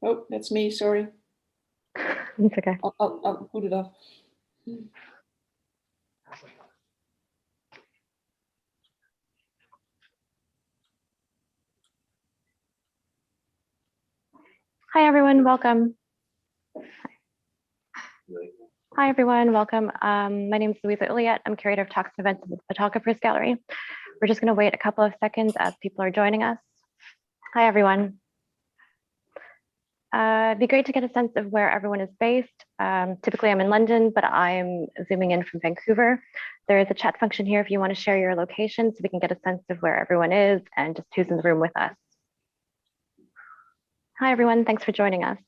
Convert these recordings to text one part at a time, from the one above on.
Oh, that's me, sorry. It's okay. I'll put it off. Hi, everyone. Welcome. Hi, everyone. Welcome. My name is Laura El-Tantawy. I'm curator of talks and events at the Photographers Gallery. We're just going to wait a couple of seconds as people are joining us. Hi, everyone. It'd be great to get a sense of where everyone is based. Typically, I'm in London, but I'm zooming in from Vancouver. There is a chat function here if you want to share your location so we can get a sense of where everyone is and just who's in the room with us. Hi, everyone. Thanks for joining us.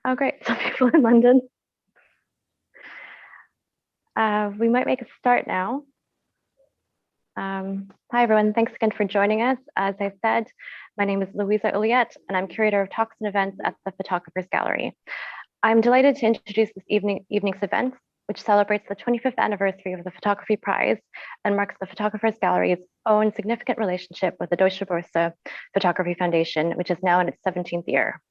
Oh, great. Some people in London. We might make a start now. Hi, everyone. Thanks again for joining us. As I said, my name is Laura El-Tantawy, and I'm curator of talks and events at the Photographers Gallery. I'm delighted to introduce this evening's event, which celebrates the 25th anniversary of the Photography Prize and marks the Photographers Gallery's own significant relationship with the Deutsche Börse Photography Foundation, which is now in its 17th year.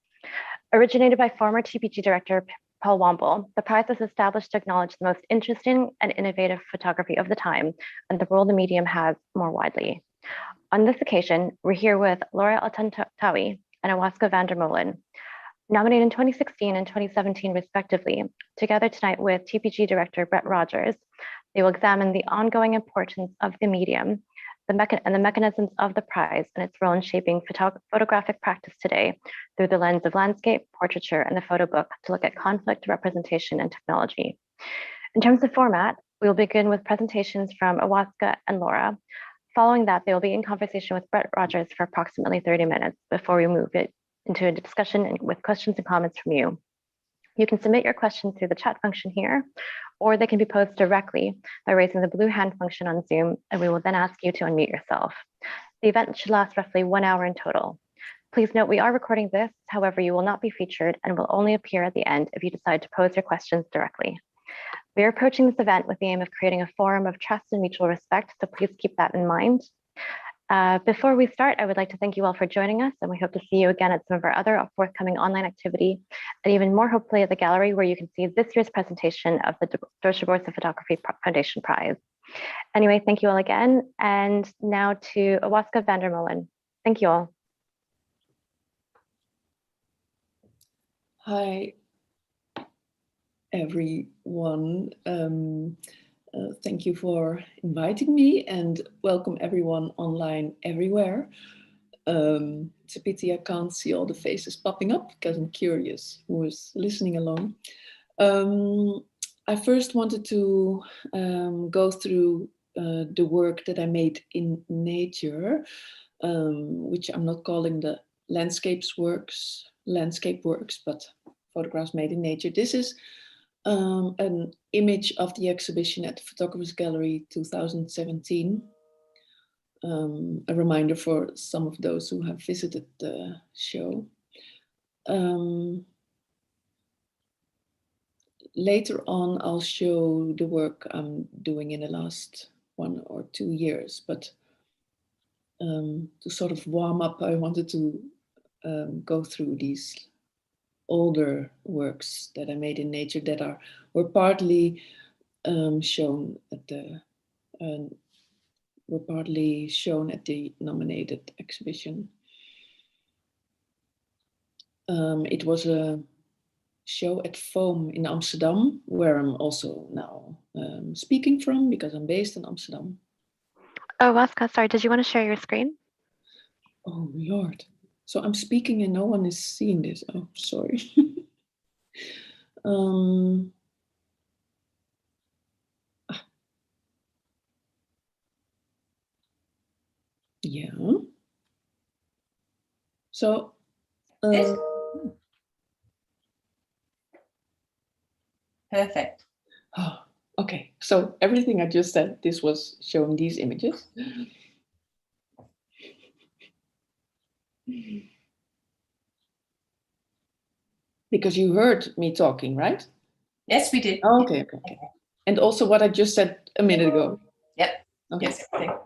Originated by former TPG Director Paul Womble, the prize was established to acknowledge the most interesting and innovative photography of the time and the role the medium has more widely. On this occasion, we're here with Laura El-Tantawy and Awoiska van der Molen, nominated in 2016 and 2017 respectively. Together tonight with TPG Director Brett Rogers, they will examine the ongoing importance of the medium and the mechanisms of the prize and its role in shaping photographic practice today through the lens of landscape, portraiture, and the photo book to look at conflict, representation, and technology. In terms of format, we will begin with presentations from Awoiska and Laura. Following that, they will be in conversation with Brett Rogers for approximately 30 minutes before we move it into a discussion with questions and comments from you. You can submit your questions through the chat function here, or they can be posed directly by raising the blue hand function on Zoom, and we will then ask you to unmute yourself. The event should last roughly 1 hour in total. Please note we are recording this, however, you will not be featured and will only appear at the end if you decide to pose your questions directly. We are approaching this event with the aim of creating a forum of trust and mutual respect, so please keep that in mind. Before we start, I would like to thank you all for joining us, and we hope to see you again at some of our other forthcoming online activity, and even more hopefully at the gallery where you can see this year's presentation of the Deutsche Börse Photography Foundation Prize. Anyway, thank you all again, and now to Awoiska van der Molen. Thank you all. Hi, everyone. Thank you for inviting me and welcome everyone online everywhere. It's a pity I can't see all the faces popping up because I'm curious who is listening along. I first wanted to go through the work that I made in nature, which I'm not calling the landscape works, but photographs made in nature. This is an image of the exhibition at the Photographers Gallery 2017. A reminder for some of those who have visited the show. Later on, I'll show the work I'm doing in the last 1 or 2 years, but to sort of warm up, I wanted to go through these older works that I made in nature that were partly shown at the nominated exhibition. It was a show at Foam in Amsterdam, where I'm also now speaking from because I'm based in Amsterdam. Oh, Awoiska, sorry, did you want to share your screen? Oh, Lord. So I'm speaking and no one is seeing this. Oh, sorry. Yeah. So. Perfect. Oh, okay. So everything I just said, this was showing these images. Because you heard me talking, right? Yes, we did. Oh, okay. And also what I just said a minute ago. Yep. Okay. Yes, everything.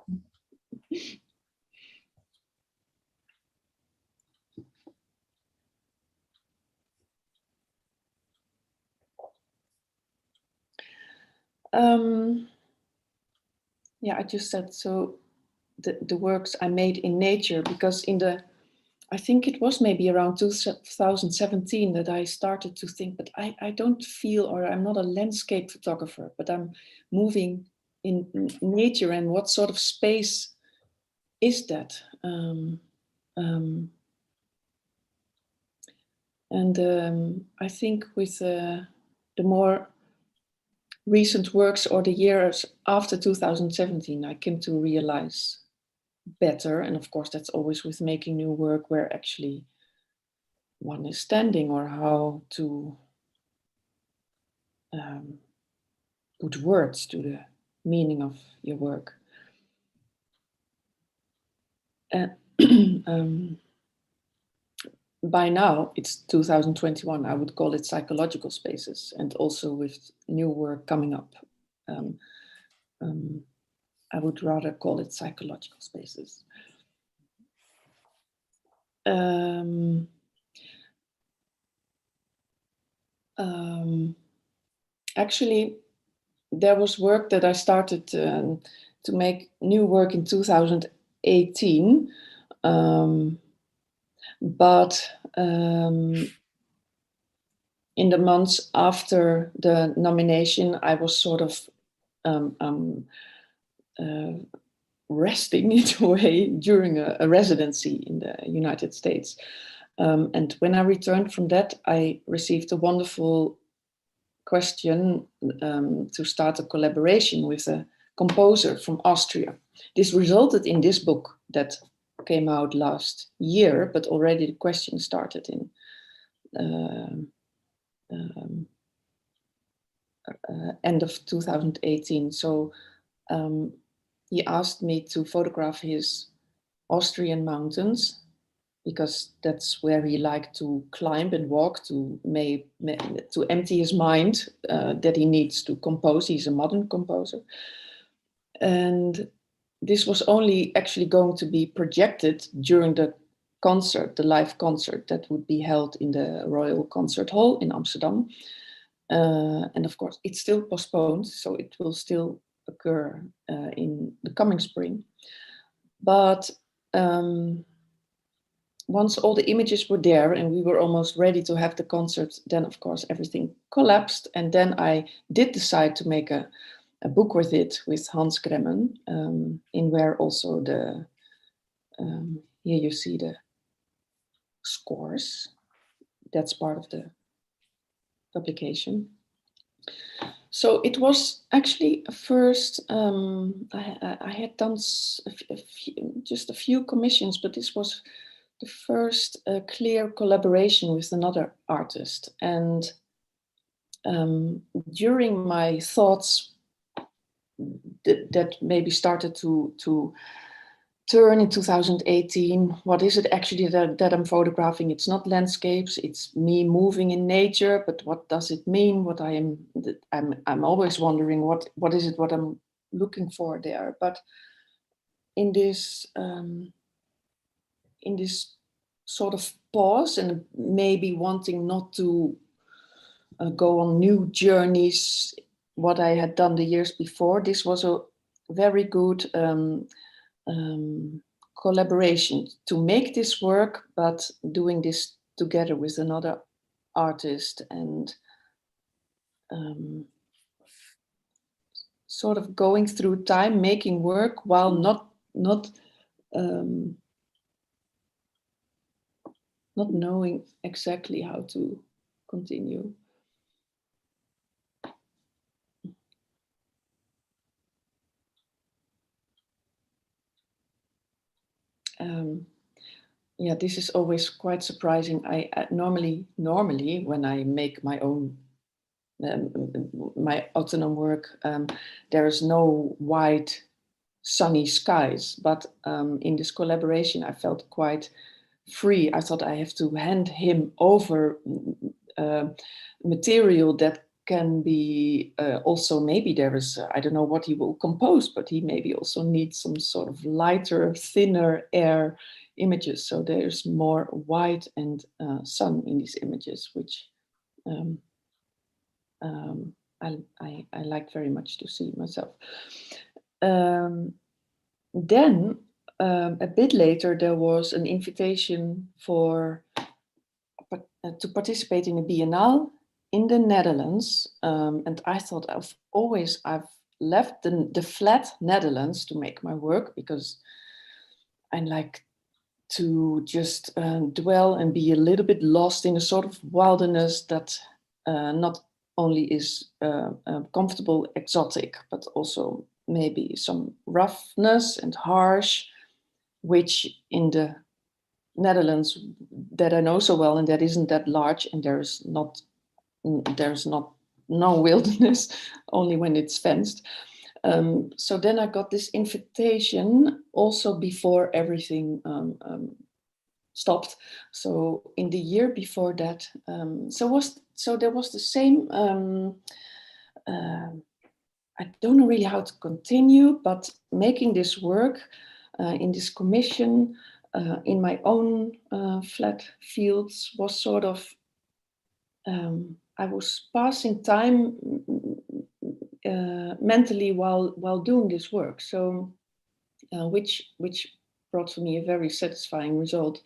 Yeah, I just said, so the works I made in nature, because I think it was maybe around 2017 that I started to think, but I don't feel, or I'm not a landscape photographer, but I'm moving in nature, and what sort of space is that? I think with the more recent works or the years after 2017, I came to realize better. And of course, that's always with making new work where actually one is standing, or how to put words to the meaning of your work. By now, it's 2021, I would call it psychological spaces, and also with new work coming up, I would rather call it psychological spaces. Actually, there was work that I started to make new work in 2018, but in the months after the nomination, I was sort of resting in a way during a residency in the United States. And when I returned from that, I received a wonderful question to start a collaboration with a composer from Austria. This resulted in this book that came out last year, but already the question started in end of 2018. So he asked me to photograph his Austrian mountains, because that's where he liked to climb and walk to empty his mind that he needs to compose. He's a modern composer. And this was only actually going to be projected during the concert, the live concert that would be held in the Royal Concert Hall in Amsterdam. And of course, it's still postponed, so it will still occur in the coming spring. But once all the images were there and we were almost ready to have the concert, then of course everything collapsed. And then I did decide to make a book with it, with Hans Gremmen, in where also the, here you see the scores. That's part of the publication. So it was actually first, I had done just a few commissions, but this was the first clear collaboration with another artist. And during my thoughts that maybe started to turn in 2018, what is it actually that I'm photographing? It's not landscapes, it's me moving in nature, but what does it mean? What I'm always wondering what is it what I'm looking for there. But in this sort of pause, and maybe wanting not to go on new journeys, what I had done the years before, this was a very good collaboration to make this work, but doing this together with another artist, and sort of going through time, making work while not knowing exactly how to continue. Yeah, this is always quite surprising. I normally when I make my own my autonomous work, there is no white sunny skies, but in this collaboration I felt quite free. I thought I have to hand him over material that can be also, maybe there is, I don't know what he will compose, but he maybe also needs some sort of lighter, thinner air images. So there's more white and sun in these images, which I like very much to see myself. Then a bit later, there was an invitation to participate in a biennale in the Netherlands. And I thought I've left the flat Netherlands to make my work, because I like to just dwell and be a little bit lost in a sort of wilderness that not only is comfortable, exotic, but also maybe some roughness and harsh, which in the Netherlands that I know so well, and that isn't that large, and there's not no wilderness, only when it's fenced. So then I got this invitation also before everything stopped. So in the year before that, so there was the same. I don't know really how to continue, but making this work in this commission in my own flat fields was sort of. I was passing time mentally while doing this work, so which brought for me a very satisfying result.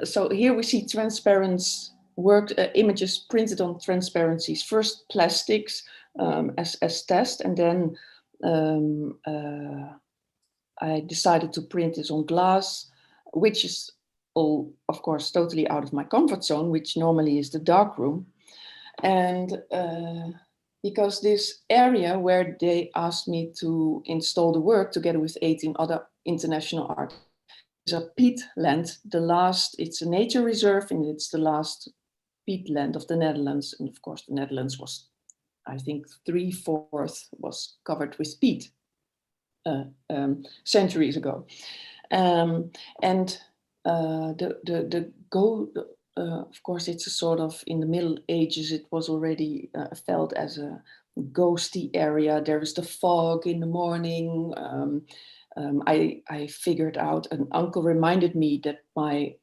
So here we see transparent work images printed on transparencies. First plastics as test, and then I decided to print this on glass, which is all, of course, totally out of my comfort zone, which normally is the dark room. And because this area where they asked me to install the work together with 18 other international artists is a peatland, it's a nature reserve, and it's the last peatland of the Netherlands. And of course, the Netherlands was, I think, 3/4 was covered with peat centuries ago. And the goal, of course, it's a sort of, in the Middle Ages, it was already felt as a ghosty area. There is the fog in the morning. I figured out, an uncle reminded me that my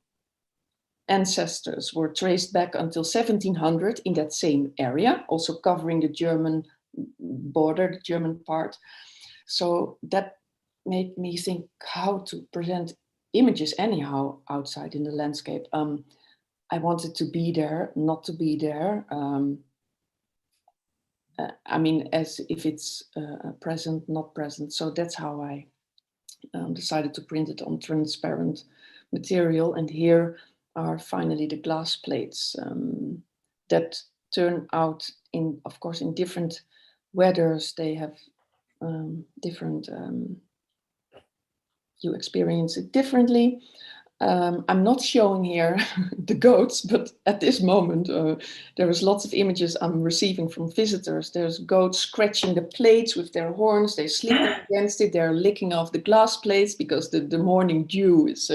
ancestors were traced back until 1700 in that same area, also covering the German border, the German part. So that made me think how to present images anyhow outside in the landscape. I wanted to be there, not to be there. I mean, as if it's present, not present. So that's how I decided to print it on transparent material. And here are finally the glass plates that turn out in, of course, in different weathers. They have different, you experience it differently. I'm not showing here the goats, but at this moment, there is lots of images I'm receiving from visitors. There's goats scratching the plates with their horns. They're sleeping against it. They're licking off the glass plates because the morning dew is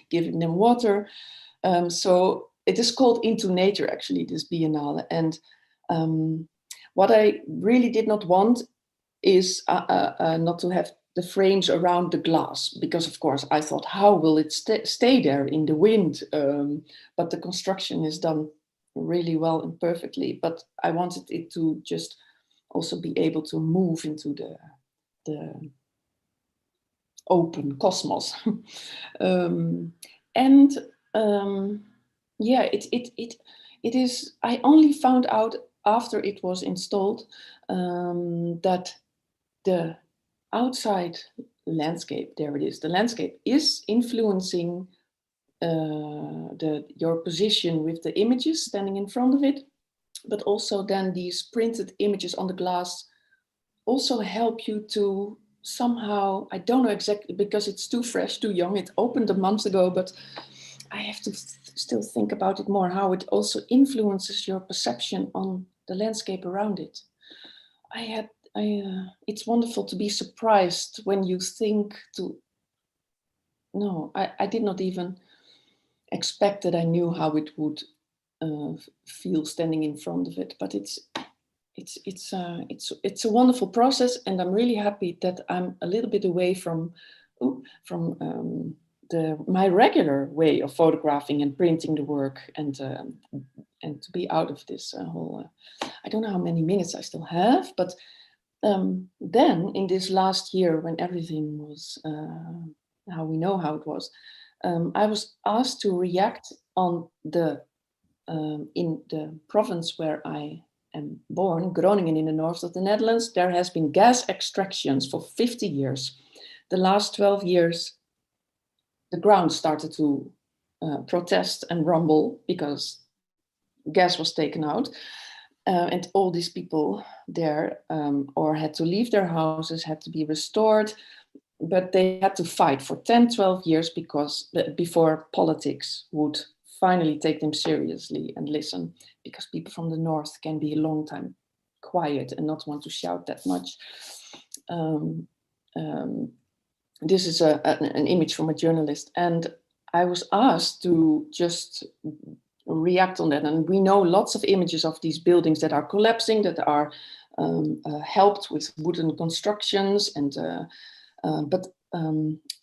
giving them water. So it is called Into Nature, actually, this biennale. And what I really did not want is not to have the frames around the glass, because of course I thought, how will it stay there in the wind? But the construction is done really well and perfectly. But I wanted it to just also be able to move into the open cosmos. Yeah, it is. I only found out after it was installed that the outside landscape, there it is, the landscape is influencing your position with the images standing in front of it, but also then these printed images on the glass also help you to somehow, I don't know exactly, because it's too fresh, too young, it opened a month ago, but I have to still think about it more, how it also influences your perception on the landscape around it. It's wonderful to be surprised when you think to, no, I did not even expect that I knew how it would feel standing in front of it, but it's a wonderful process, and I'm really happy that I'm a little bit away from my regular way of photographing and printing the work, and to be out of this whole. I don't know how many minutes I still have, but then in this last year, when everything was how we know how it was, I was asked to react on the in the province where I am born, Groningen, in the north of the Netherlands. There has been gas extractions for 50 years. The last 12 years, the ground started to protest and rumble because gas was taken out. And all these people there or had to leave their houses, had to be restored, but they had to fight for 10, 12 years before politics would finally take them seriously and listen, because people from the north can be a long time quiet and not want to shout that much. This is an image from a journalist, and I was asked to just react on that. And we know lots of images of these buildings that are collapsing, that are helped with wooden constructions, and but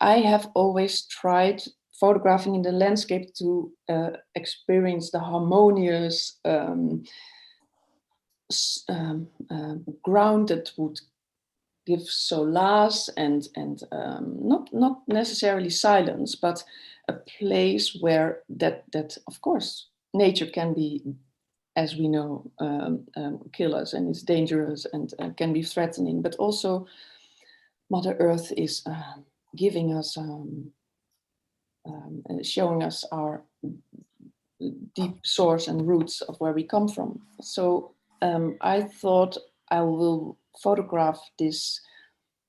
I have always tried photographing in the landscape to experience the harmonious ground that would give solace and not necessarily silence, but a place where that of course nature can be, as we know, kill us, and is dangerous and can be threatening, but also Mother Earth is giving us, showing us our deep source and roots of where we come from. So I thought I will photograph this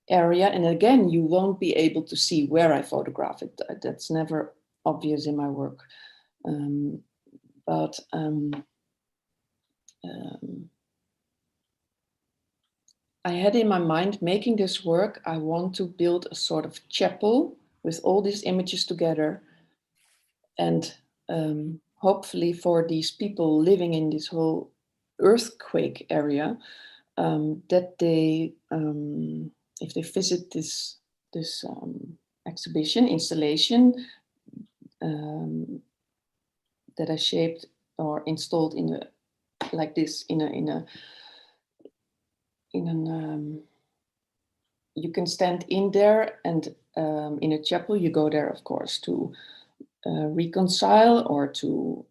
area, and again, you won't be able to see where I photograph it. That's never obvious in my work. But I had in my mind, making this work, I want to build a sort of chapel with all these images together, and hopefully for these people living in this whole earthquake area, that they, if they visit this exhibition, installation that I shaped or installed in a, like this, you can stand in there, and in a chapel you go there, of course, to reconcile or to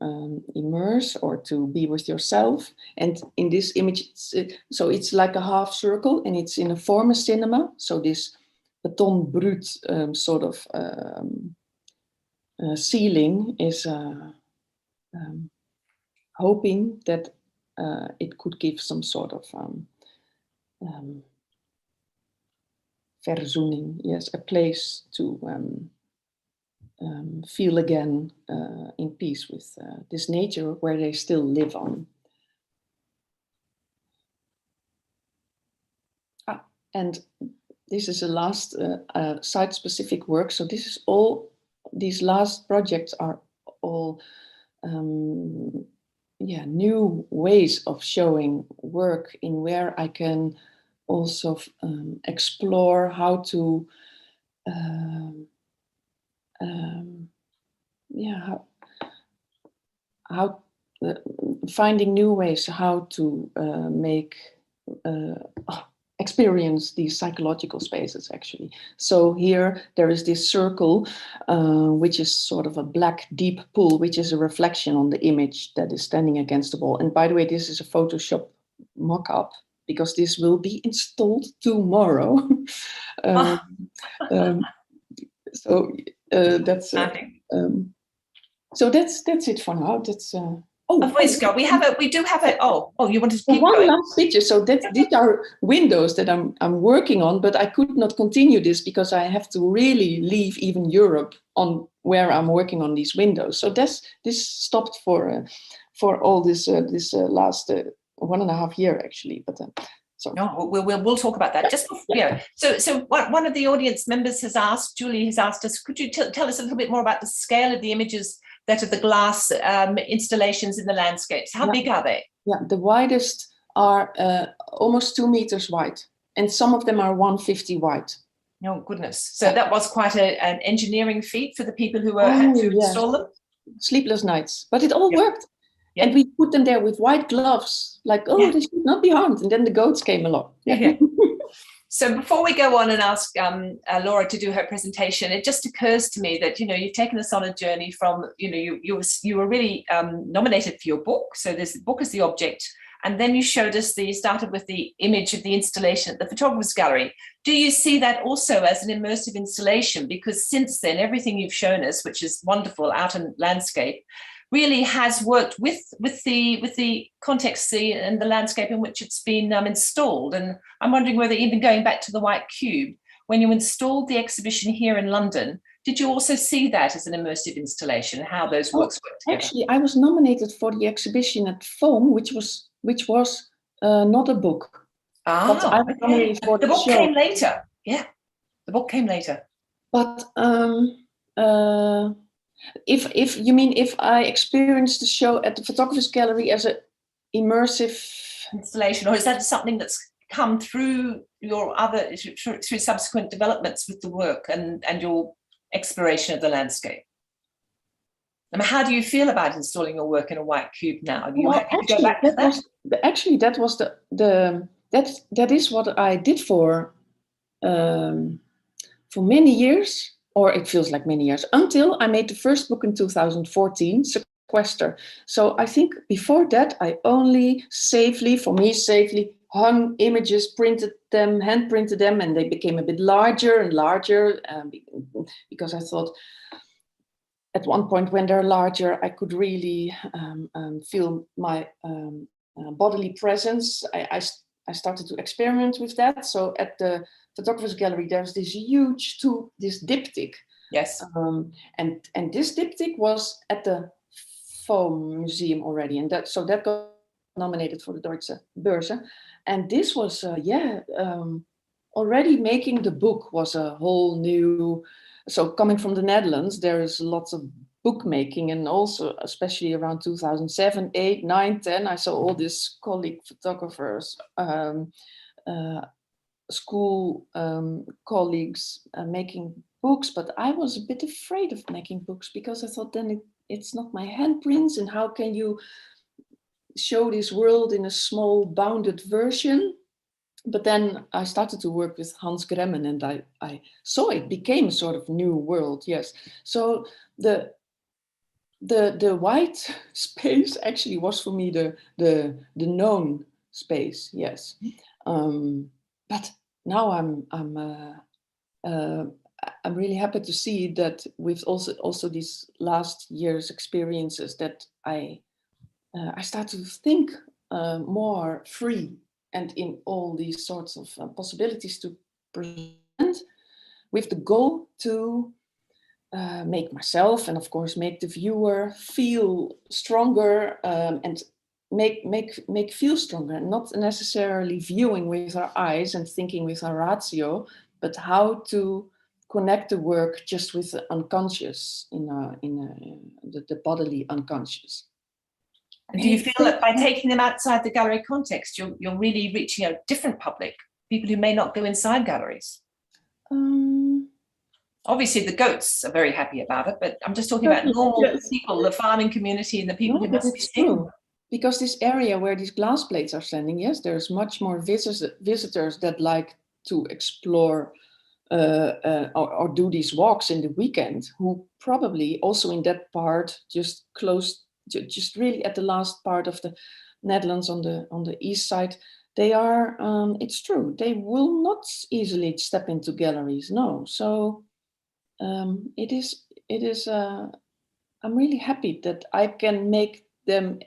immerse or to be with yourself. And in this image, so it's like a half circle, and it's in a former cinema. So this beton brut sort of ceiling is hoping that it could give some sort of verzoening, yes, a place to feel again in peace with this nature where they still live on. And this is a last site-specific work. So this is all, these last projects are all new ways of showing work in where I can also explore how to finding new ways how to make experience these psychological spaces, actually. So here there is this circle, which is sort of a black deep pool, which is a reflection on the image that is standing against the wall. And by the way, this is a Photoshop mock-up, because this will be installed tomorrow. So that's so that's it for now. That's Awoiska, we do have a. Oh, you wanted to keep one going. last picture. So these are windows that I'm working on, but I could not continue this because I have to really leave even Europe on where I'm working on these windows. So this stopped for all this last 1.5 years actually. But so no, we'll talk about that. Just So one of the audience members has asked, Julie has asked us, could you tell us a little bit more about the scale of the images that are the glass installations in the landscapes? How big are they? Yeah, the widest are almost 2 meters wide, and some of them are 150 wide. Oh goodness! So that was quite an engineering feat for the people who had to install them. Sleepless nights, but it all worked. Yep. And we put them there with white gloves, like, they should not be harmed. And then the goats came along. Yeah. So before we go on and ask Laura to do her presentation, it just occurs to me that, you've taken us on a journey from, you were really nominated for your book. So this book is the object. And then you showed us you started with the image of the installation at the Photographer's Gallery. Do you see that also as an immersive installation? Because since then, everything you've shown us, which is wonderful out in landscape, really has worked with the context and the landscape in which it's been installed. And I'm wondering whether, even going back to the White Cube, when you installed the exhibition here in London, did you also see that as an immersive installation, how those works work together? Actually, I was nominated for the exhibition at Foam, which was not a book. But I was nominated for the book show. came later. Yeah, the book came later. But if you mean if I experienced the show at the Photographer's Gallery as an immersive installation, or is that something that's come through your through subsequent developments with the work and your exploration of the landscape? I mean, how do you feel about installing your work in a White Cube now? Are you happy to go back to that? Actually, that was that is what I did for many years, or it feels like many years, until I made the first book in 2014, Sequester. So I think before that, I only safely hung images, printed them, hand printed them, and they became a bit larger and larger because I thought, at one point when they're larger, I could really feel my bodily presence. I started to experiment with that. So at the Photographer's Gallery, there's this huge this diptych. Yes. And this diptych was at the Foam Museum already, and that got nominated for the Deutsche Börse. And this was already making the book was a whole new. So coming from the Netherlands, there is lots of bookmaking, and also especially around 2007, 8, 9, 10, I saw all these colleague photographers, school colleagues making books, but I was a bit afraid of making books because I thought then it's not my handprints, and how can you show this world in a small bounded version? But then I started to work with Hans Gremmen, and I saw it became a sort of new world. Yes. So the white space actually was for me the known space. Yes. But now I'm really happy to see that with also these last year's experiences that I start to think more free, and in all these sorts of possibilities to present, with the goal to make myself, and of course make the viewer, feel stronger, and make feel stronger, not necessarily viewing with our eyes and thinking with our ratio, but how to connect the work just with the unconscious, the bodily unconscious. And do you feel that by taking them outside the gallery context, you're really reaching a different public, people who may not go inside galleries? Obviously, the goats are very happy about it, but I'm just talking about normal people, the farming community, and the people who must be seeing. Because this area where these glass plates are standing, yes, there's much more visitors that like to explore or do these walks in the weekend, who probably also in that part just really at the last part of the Netherlands on the east side, they are, it's true, they will not easily step into galleries, no. So it is I'm really happy that I can make them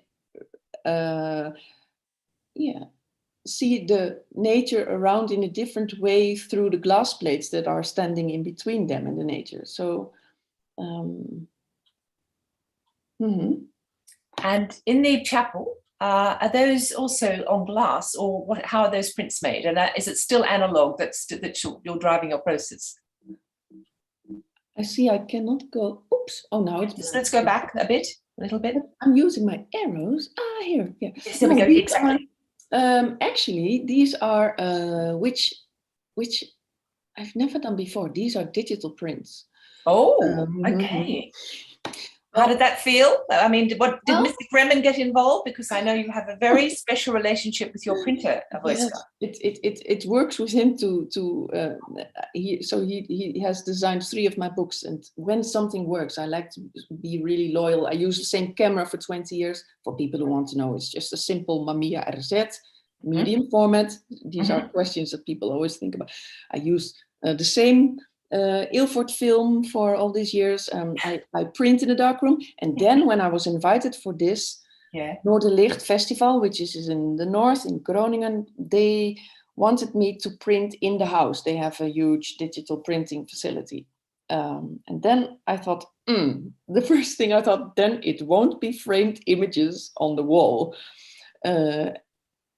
see the nature around in a different way through the glass plates that are standing in between them and the nature. So And in the chapel, are those also on glass, or how are those prints made? And is it still analog that you're driving your process? I see I cannot go, oops, oh now it's... Let's go back a little bit. I'm using my arrows. Here, yeah. Yes, there we go, exactly. Actually, these are which I've never done before. These are digital prints. Oh, okay. How did that feel? I mean, did Mr. Kremen get involved? Because I know you have a very special relationship with your printer, Awoiska. Yes, it works with him he has designed 3 of my books, and when something works, I like to be really loyal. I use the same camera for 20 years. For people who want to know, it's just a simple Mamiya RZ, medium format. These are questions that people always think about. I use the same Ilford film for all these years. I print in a darkroom, and then when I was invited for this Noorderlicht Festival, which is in the north, in Groningen, they wanted me to print in the house. They have a huge digital printing facility. And then I thought, the first thing I thought, then it won't be framed images on the wall.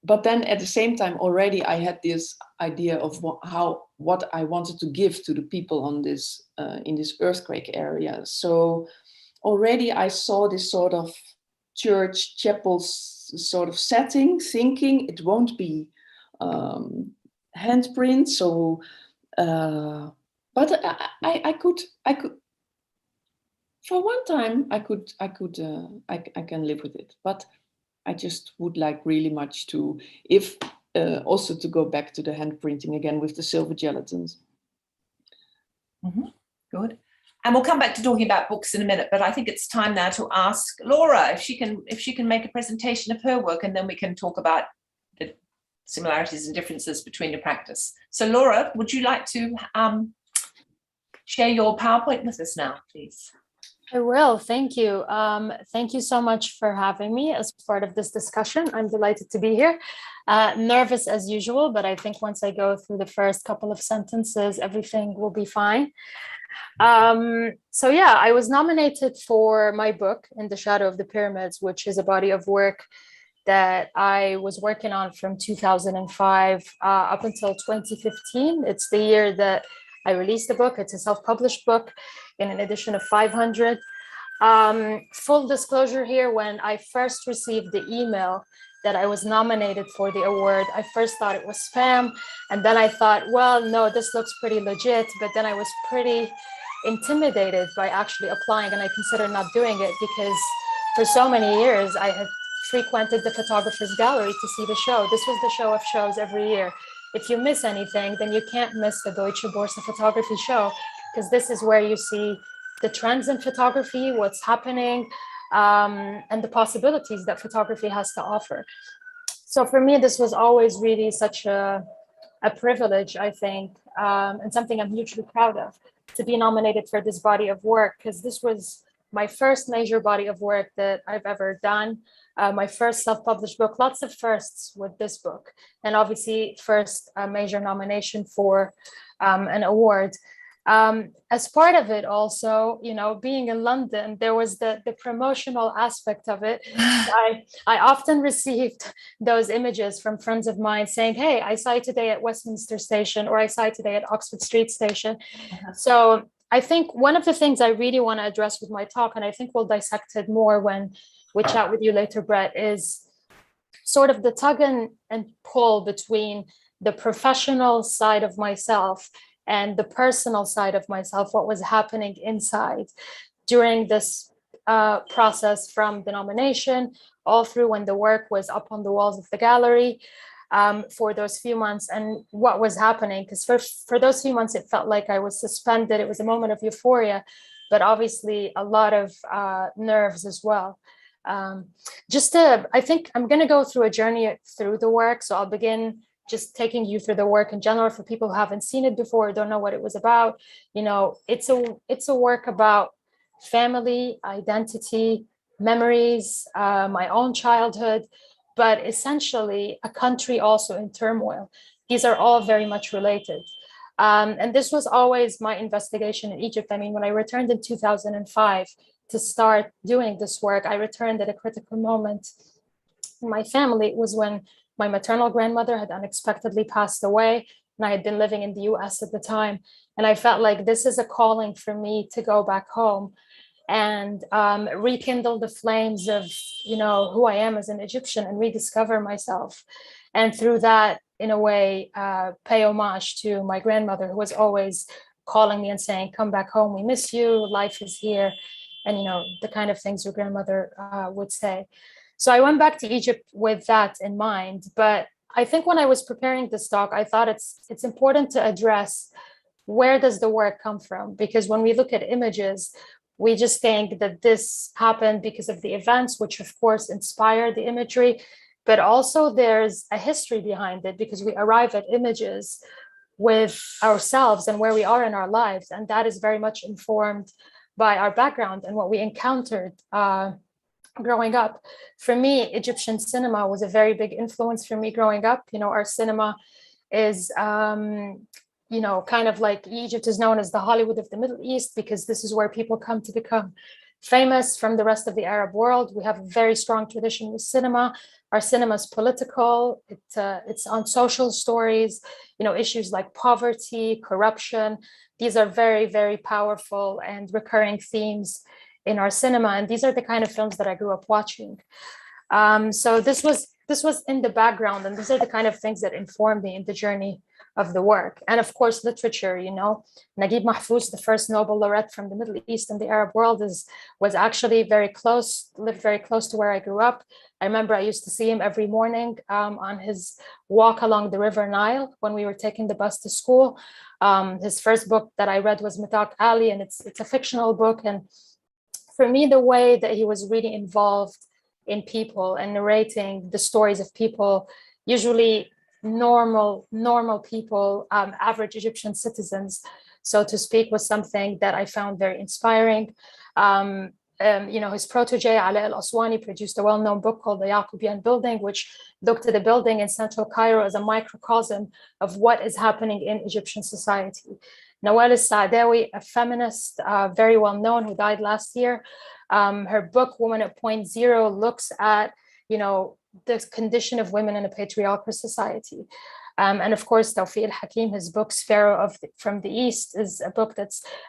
But then at the same time, already I had this idea of what I wanted to give to the people on this in this earthquake area. So already I saw this sort of church chapel sort of setting, thinking it won't be handprint. So, but I could for one time I can live with it, but I just would like really much to, also to go back to the hand printing again with the silver gelatins. Good. And we'll come back to talking about books in a minute, but I think it's time now to ask Laura if she can make a presentation of her work, and then we can talk about the similarities and differences between your practice. So Laura, would you like to share your PowerPoint with us now, please? I will. Thank you. Thank you so much for having me as part of this discussion. I'm delighted to be here. Nervous as usual, but I think once I go through the first couple of sentences, everything will be fine. So yeah, I was nominated for my book, In the Shadow of the Pyramids, which is a body of work that I was working on from 2005 up until 2015. It's the year that I released the book. It's a self-published book in an edition of 500. Full disclosure here, when I first received the email that I was nominated for the award, I first thought it was spam. And then I thought, well, no, this looks pretty legit. But then I was pretty intimidated by actually applying, and I considered not doing it because for so many years I had frequented the photographer's gallery to see the show. This was the show of shows every year. If you miss anything, then you can't miss the Deutsche Börse Photography show, because this is where you see the trends in photography, what's happening, and the possibilities that photography has to offer. So for me, this was always really such a privilege, I think, and something I'm hugely proud of, to be nominated for this body of work, because this was my first major body of work that I've ever done. My first self-published book, lots of firsts with this book, and obviously first major nomination for an award. As part of it also, you know, being in London, there was the promotional aspect of it. I often received those images from friends of mine saying, hey, I saw you today at Westminster Station, or I saw you today at Oxford Street Station. So I think one of the things I really want to address with my talk, and I think we'll dissect it more when we chat with you later, Brett, is sort of the tug and pull between the professional side of myself and the personal side of myself, what was happening inside during this process, from the nomination all through when the work was up on the walls of the gallery for those few months, and what was happening. Because for those few months, it felt like I was suspended. It was a moment of euphoria, but obviously a lot of nerves as well. I think I'm going to go through a journey through the work. So I'll begin just taking you through the work in general for people who haven't seen it before, don't know what it was about. You know, it's a work about family, identity, memories, my own childhood, but essentially a country also in turmoil. These are all very much related. And this was always my investigation in Egypt. I mean, when I returned in 2005 to start doing this work, I returned at a critical moment in my family. It was when my maternal grandmother had unexpectedly passed away, and I had been living in the US at the time. And I felt like this is a calling for me to go back home and rekindle the flames of, you know, who I am as an Egyptian and rediscover myself. And through that, in a way, pay homage to my grandmother, who was always calling me and saying, come back home, we miss you, life is here. And, the kind of things your grandmother would say. So I went back to Egypt with that in mind. But I think when I was preparing this talk, I thought it's important to address, where does the work come from? Because when we look at images, we just think that this happened because of the events, which of course inspire the imagery, but also there's a history behind it, because we arrive at images with ourselves and where we are in our lives. And that is very much informed by our background and what we encountered growing up. For me, Egyptian cinema was a very big influence for me growing up. Our cinema is, kind of like Egypt is known as the Hollywood of the Middle East, because this is where people come to become famous from the rest of the Arab world. We have a very strong tradition with cinema. Our cinema is political. It's on social stories, issues like poverty, corruption. These are very, very powerful and recurring themes in our cinema. And these are the kind of films that I grew up watching. So this was in the background, and these are the kind of things that informed me in the journey of the work. And of course, literature, Naguib Mahfouz, the first Nobel laureate from the Middle East and the Arab world, was actually lived very close to where I grew up. I remember I used to see him every morning on his walk along the River Nile when we were taking the bus to school. His first book that I read was Mitak Ali, and it's a fictional book. And for me, the way that he was really involved in people and narrating the stories of people, usually normal people, average Egyptian citizens, so to speak, was something that I found very inspiring. His protege, Laura El-Tantawy, produced a well-known book called The Yaqubian Building, which looked at the building in central Cairo as a microcosm of what is happening in Egyptian society. Laura El-Tantawy, a feminist, very well known, who died last year. Her book, Woman at Point Zero, looks at, the condition of women in a patriarchal society. And of course, Tawfiq al-Hakim, his book, Pharaoh from the East, is a book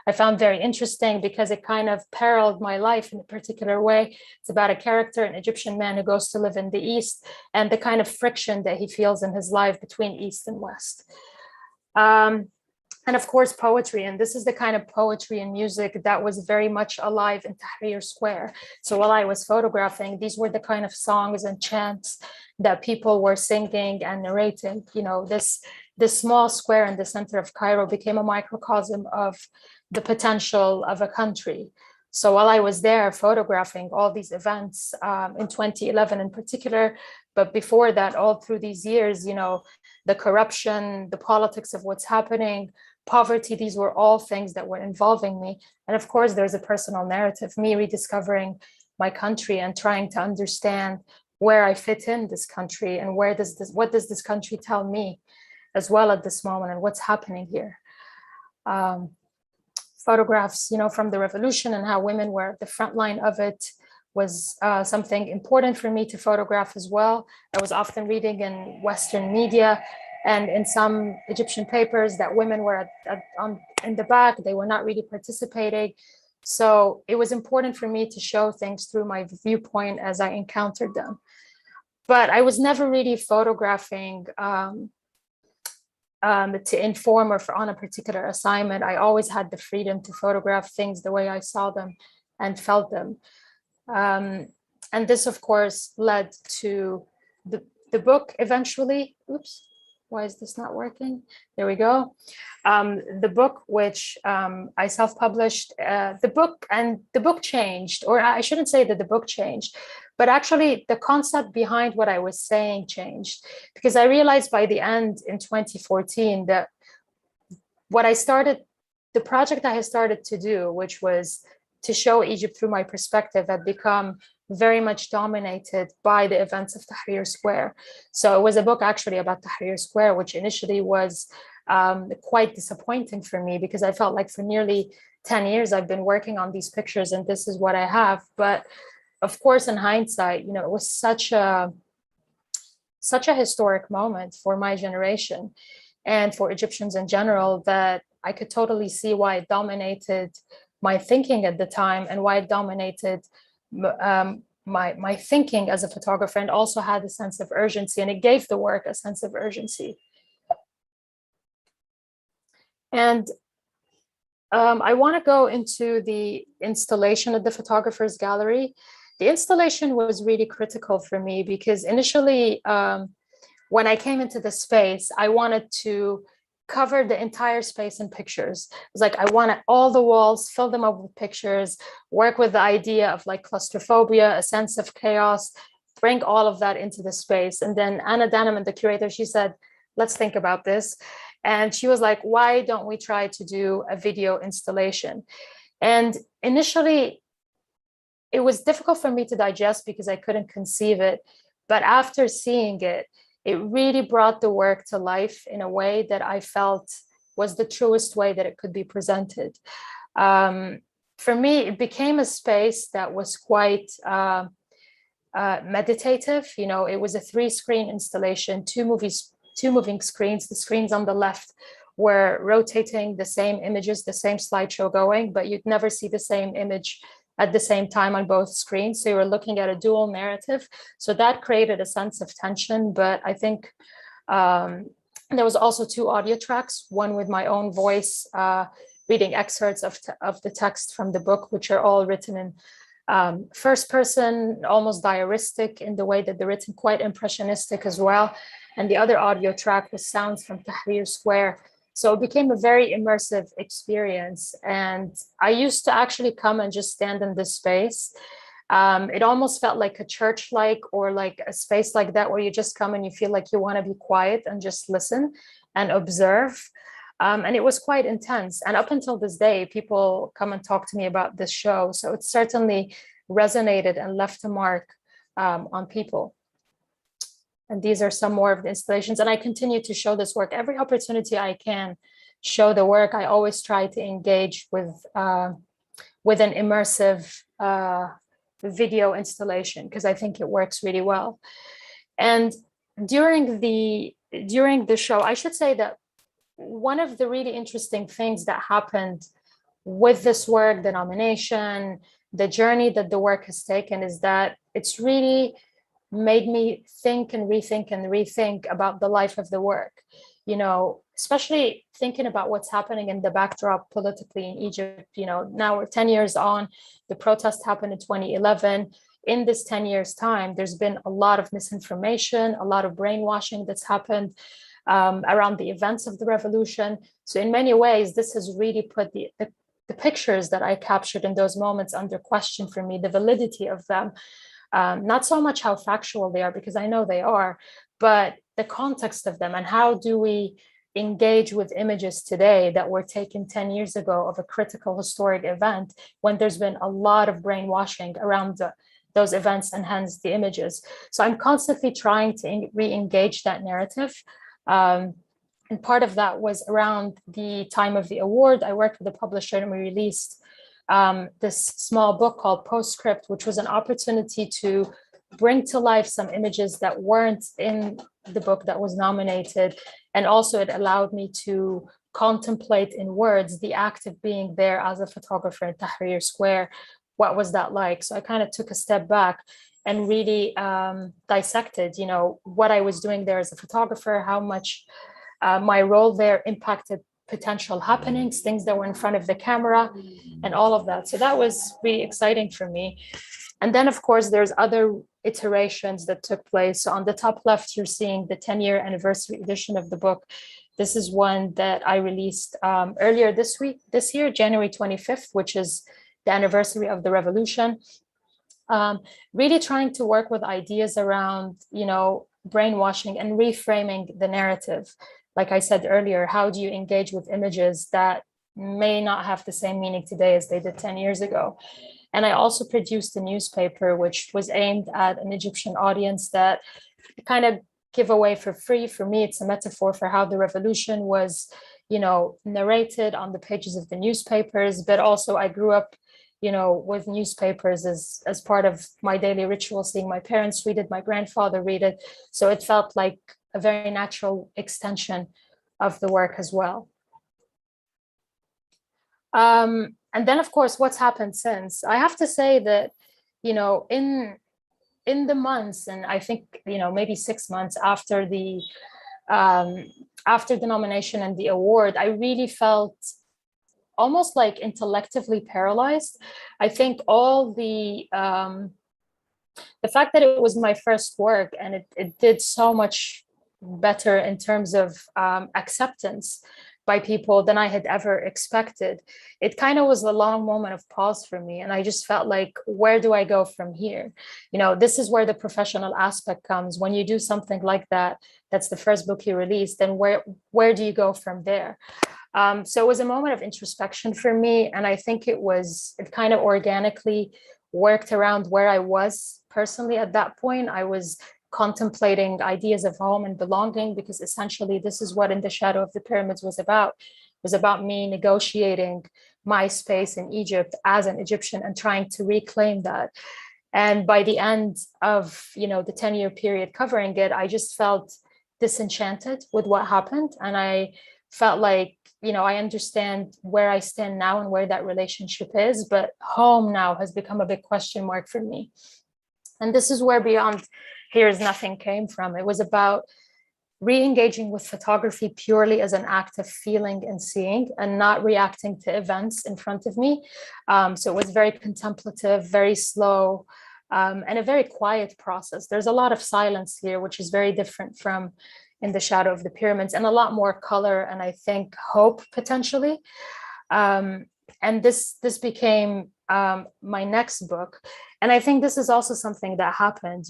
I found very interesting, because it kind of paralleled my life in a particular way. It's about a character, an Egyptian man who goes to live in the East, and the kind of friction that he feels in his life between East and West. And of course, poetry. And this is the kind of poetry and music that was very much alive in Tahrir Square. So while I was photographing, these were the kind of songs and chants that people were singing and narrating. This small square in the center of Cairo became a microcosm of the potential of a country. So while I was there photographing all these events in 2011 in particular, but before that, all through these years, the corruption, the politics of what's happening, poverty, these were all things that were involving me. And of course, there's a personal narrative, me rediscovering my country and trying to understand where I fit in this country, and what does this country tell me as well at this moment, and what's happening here. Photographs, from the revolution and how women were at the front line of it was something important for me to photograph as well. I was often reading in Western media and in some Egyptian papers that women were in the back, they were not really participating. So it was important for me to show things through my viewpoint as I encountered them. But I was never really photographing to inform or on a particular assignment. I always had the freedom to photograph things the way I saw them and felt them. And this, of course, led to the book eventually. Oops, why is this not working? There we go. The book, which I self-published, the book changed, or I shouldn't say that the book changed, but actually the concept behind what I was saying changed, because I realized by the end in 2014 that the project I had started to do, which was to show Egypt through my perspective, had become very much dominated by the events of Tahrir Square. So it was a book actually about Tahrir Square, which initially was quite disappointing for me, because I felt like for nearly 10 years I've been working on these pictures and this is what I have. But of course, in hindsight, it was such a historic moment for my generation and for Egyptians in general, that I could totally see why it dominated my thinking at the time, and why it dominated my thinking as a photographer, and also had a sense of urgency, and it gave the work a sense of urgency. And I want to go into the installation of the photographer's gallery. The installation was really critical for me because initially, when I came into the space, I wanted to cover the entire space in pictures. It was like, I wanted all the walls, fill them up with pictures, work with the idea of like claustrophobia, a sense of chaos, bring all of that into the space. And then Anna Daneman, the curator, she said, let's think about this. And she was like, why don't we try to do a video installation? And initially, it was difficult for me to digest because I couldn't conceive it. But after seeing it, it really brought the work to life in a way that I felt was the truest way that it could be presented. For me, it became a space that was quite meditative. You know, it was a 3-screen installation, two moving screens. The screens on the left were rotating the same images, the same slideshow going, but you'd never see the same image at the same time on both screens. So you were looking at a dual narrative. So that created a sense of tension. But I think there was also 2 audio tracks, one with my own voice, reading excerpts of the text from the book, which are all written in first person, almost diaristic in the way that they're written, quite impressionistic as well. And the other audio track was sounds from Tahrir Square. So it became a very immersive experience. And I used to actually come and just stand in this space. It almost felt like a church-like or like a space like that where you just come and you feel like you want to be quiet and just listen and observe. And it was quite intense. And up until this day, people come and talk to me about this show. So it certainly resonated and left a mark on people. And these are some more of the installations. And I continue to show this work. Every opportunity I can show the work, I always try to engage with an immersive video installation because I think it works really well. And during the show, I should say that one of the really interesting things that happened with this work, the nomination, the journey that the work has taken, is that it's really made me think and rethink about the life of the work, you know, especially thinking about what's happening in the backdrop politically in Egypt. You know, now we're 10 years on, the protest happened in 2011. In this 10 years time, there's been a lot of misinformation, a lot of brainwashing that's happened around the events of the revolution. So in many ways, this has really put the pictures that I captured in those moments under question for me, the validity of them. Not so much how factual they are, because I know they are, but the context of them and how do we engage with images today that were taken 10 years ago of a critical historic event when there's been a lot of brainwashing around those events and hence the images. So I'm constantly trying to re-engage that narrative. And part of that was around the time of the award. I worked with a publisher and we released this small book called Postscript, which was an opportunity to bring to life some images that weren't in the book that was nominated. And also it allowed me to contemplate in words the act of being there as a photographer in Tahrir Square. What was that like? So I kind of took a step back and really dissected, you know, what I was doing there as a photographer, how much my role there impacted potential happenings, things that were in front of the camera and all of that. So that was really exciting for me. And then of course, there's other iterations that took place. So on the top left, you're seeing the 10-year anniversary edition of the book. This is one that I released earlier this year, January 25th, which is the anniversary of the revolution. Really trying to work with ideas around, you know, brainwashing and reframing the narrative. Like I said earlier, how do you engage with images that may not have the same meaning today as they did 10 years ago? And I also produced a newspaper which was aimed at an Egyptian audience that kind of give away for free. For me, it's a metaphor for how the revolution was, you know, narrated on the pages of the newspapers. But also I grew up, you know, with newspapers as part of my daily ritual, seeing my parents read it, my grandfather read it. So it felt like a very natural extension of the work as well. And then, of course, what's happened since? I have to say that, you know, in in the months, and I think, maybe 6 months after the nomination and the award, I really felt almost like intellectually paralyzed. I think all the fact that it was my first work and it did so much better in terms of acceptance by people than I had ever expected. It kind of was a long moment of pause for me. And I just felt like, where do I go from here? This is where the professional aspect comes. When you do something like that, that's the first book you release, then where do you go from there? So it was a moment of introspection for me. And I think it kind of organically worked around where I was personally at that point. I was contemplating ideas of home and belonging, because essentially this is what In the Shadow of the Pyramids was about. It was about me negotiating my space in Egypt as an Egyptian and trying to reclaim that. And by the end of, the 10-year period covering it, I just felt disenchanted with what happened. And I felt like, I understand where I stand now and where that relationship is, but home now has become a big question mark for me. And this is where Beyond Here Is Nothing came from. It was about re-engaging with photography purely as an act of feeling and seeing, and not reacting to events in front of me. So it was very contemplative, very slow, and a very quiet process. There's a lot of silence here, which is very different from In the Shadow of the Pyramids, and a lot more color, and I think hope potentially. And this became my next book. And I think this is also something that happened,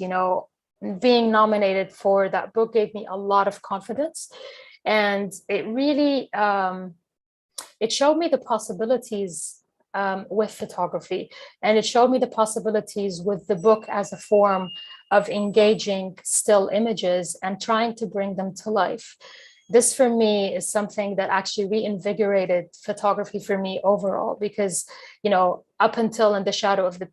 being nominated for that book gave me a lot of confidence. And it really, it showed me the possibilities with photography. And it showed me the possibilities with the book as a form of engaging still images and trying to bring them to life. This for me is something that actually reinvigorated photography for me overall, because, up until In the Shadow of the,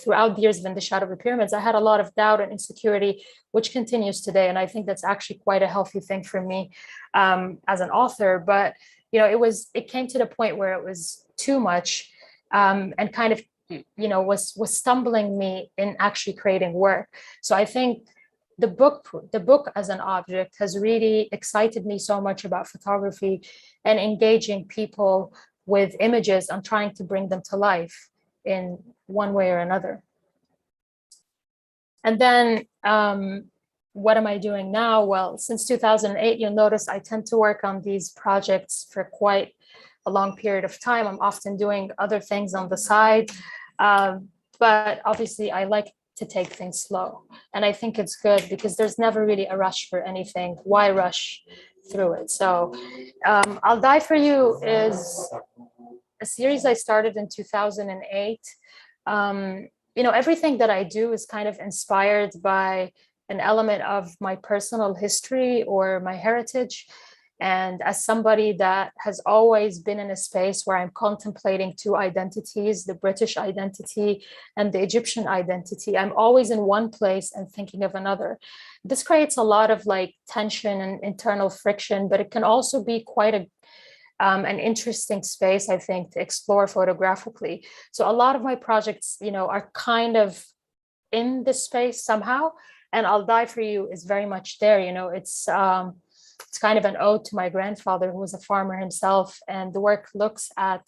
throughout the years of In the Shadow of the Pyramids, I had a lot of doubt and insecurity, which continues today. And I think that's actually quite a healthy thing for me as an author. But, it came to the point where it was too much and kind of, was stumbling me in actually creating work. So I think the book as an object has really excited me so much about photography and engaging people with images and trying to bring them to life in one way or another. And then what am I doing now? Well, since 2008, you'll notice I tend to work on these projects for quite a long period of time. I'm often doing other things on the side, but obviously I like to take things slow. And I think it's good because there's never really a rush for anything. Why rush through it? So I'll Die For You is a series I started in 2008. Everything that I do is kind of inspired by an element of my personal history or my heritage. And as somebody that has always been in a space where I'm contemplating two identities, the British identity and the Egyptian identity, I'm always in one place and thinking of another. This creates a lot of tension and internal friction, but it can also be quite an interesting space, I think, to explore photographically. So a lot of my projects, are kind of in this space somehow. And I'll Die For You is very much there. It's kind of an ode to my grandfather, who was a farmer himself. And the work looks at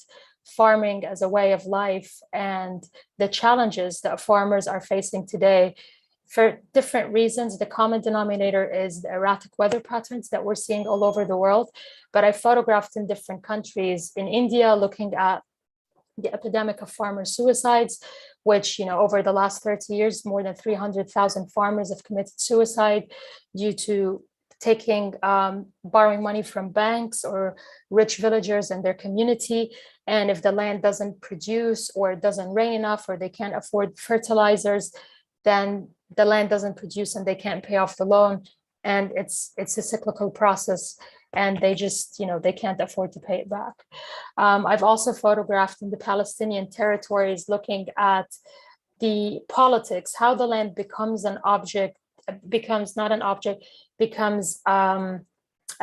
farming as a way of life and the challenges that farmers are facing today for different reasons. The common denominator is the erratic weather patterns that we're seeing all over the world. But I photographed in different countries. In India, looking at the epidemic of farmer suicides, which, over the last 30 years, more than 300,000 farmers have committed suicide due to borrowing money from banks or rich villagers in their community. And if the land doesn't produce, or it doesn't rain enough, or they can't afford fertilizers, then the land doesn't produce and they can't pay off the loan. And it's a cyclical process, and they just, they can't afford to pay it back. I've also photographed in the Palestinian territories, looking at the politics, how the land becomes an object, becomes not an object, becomes a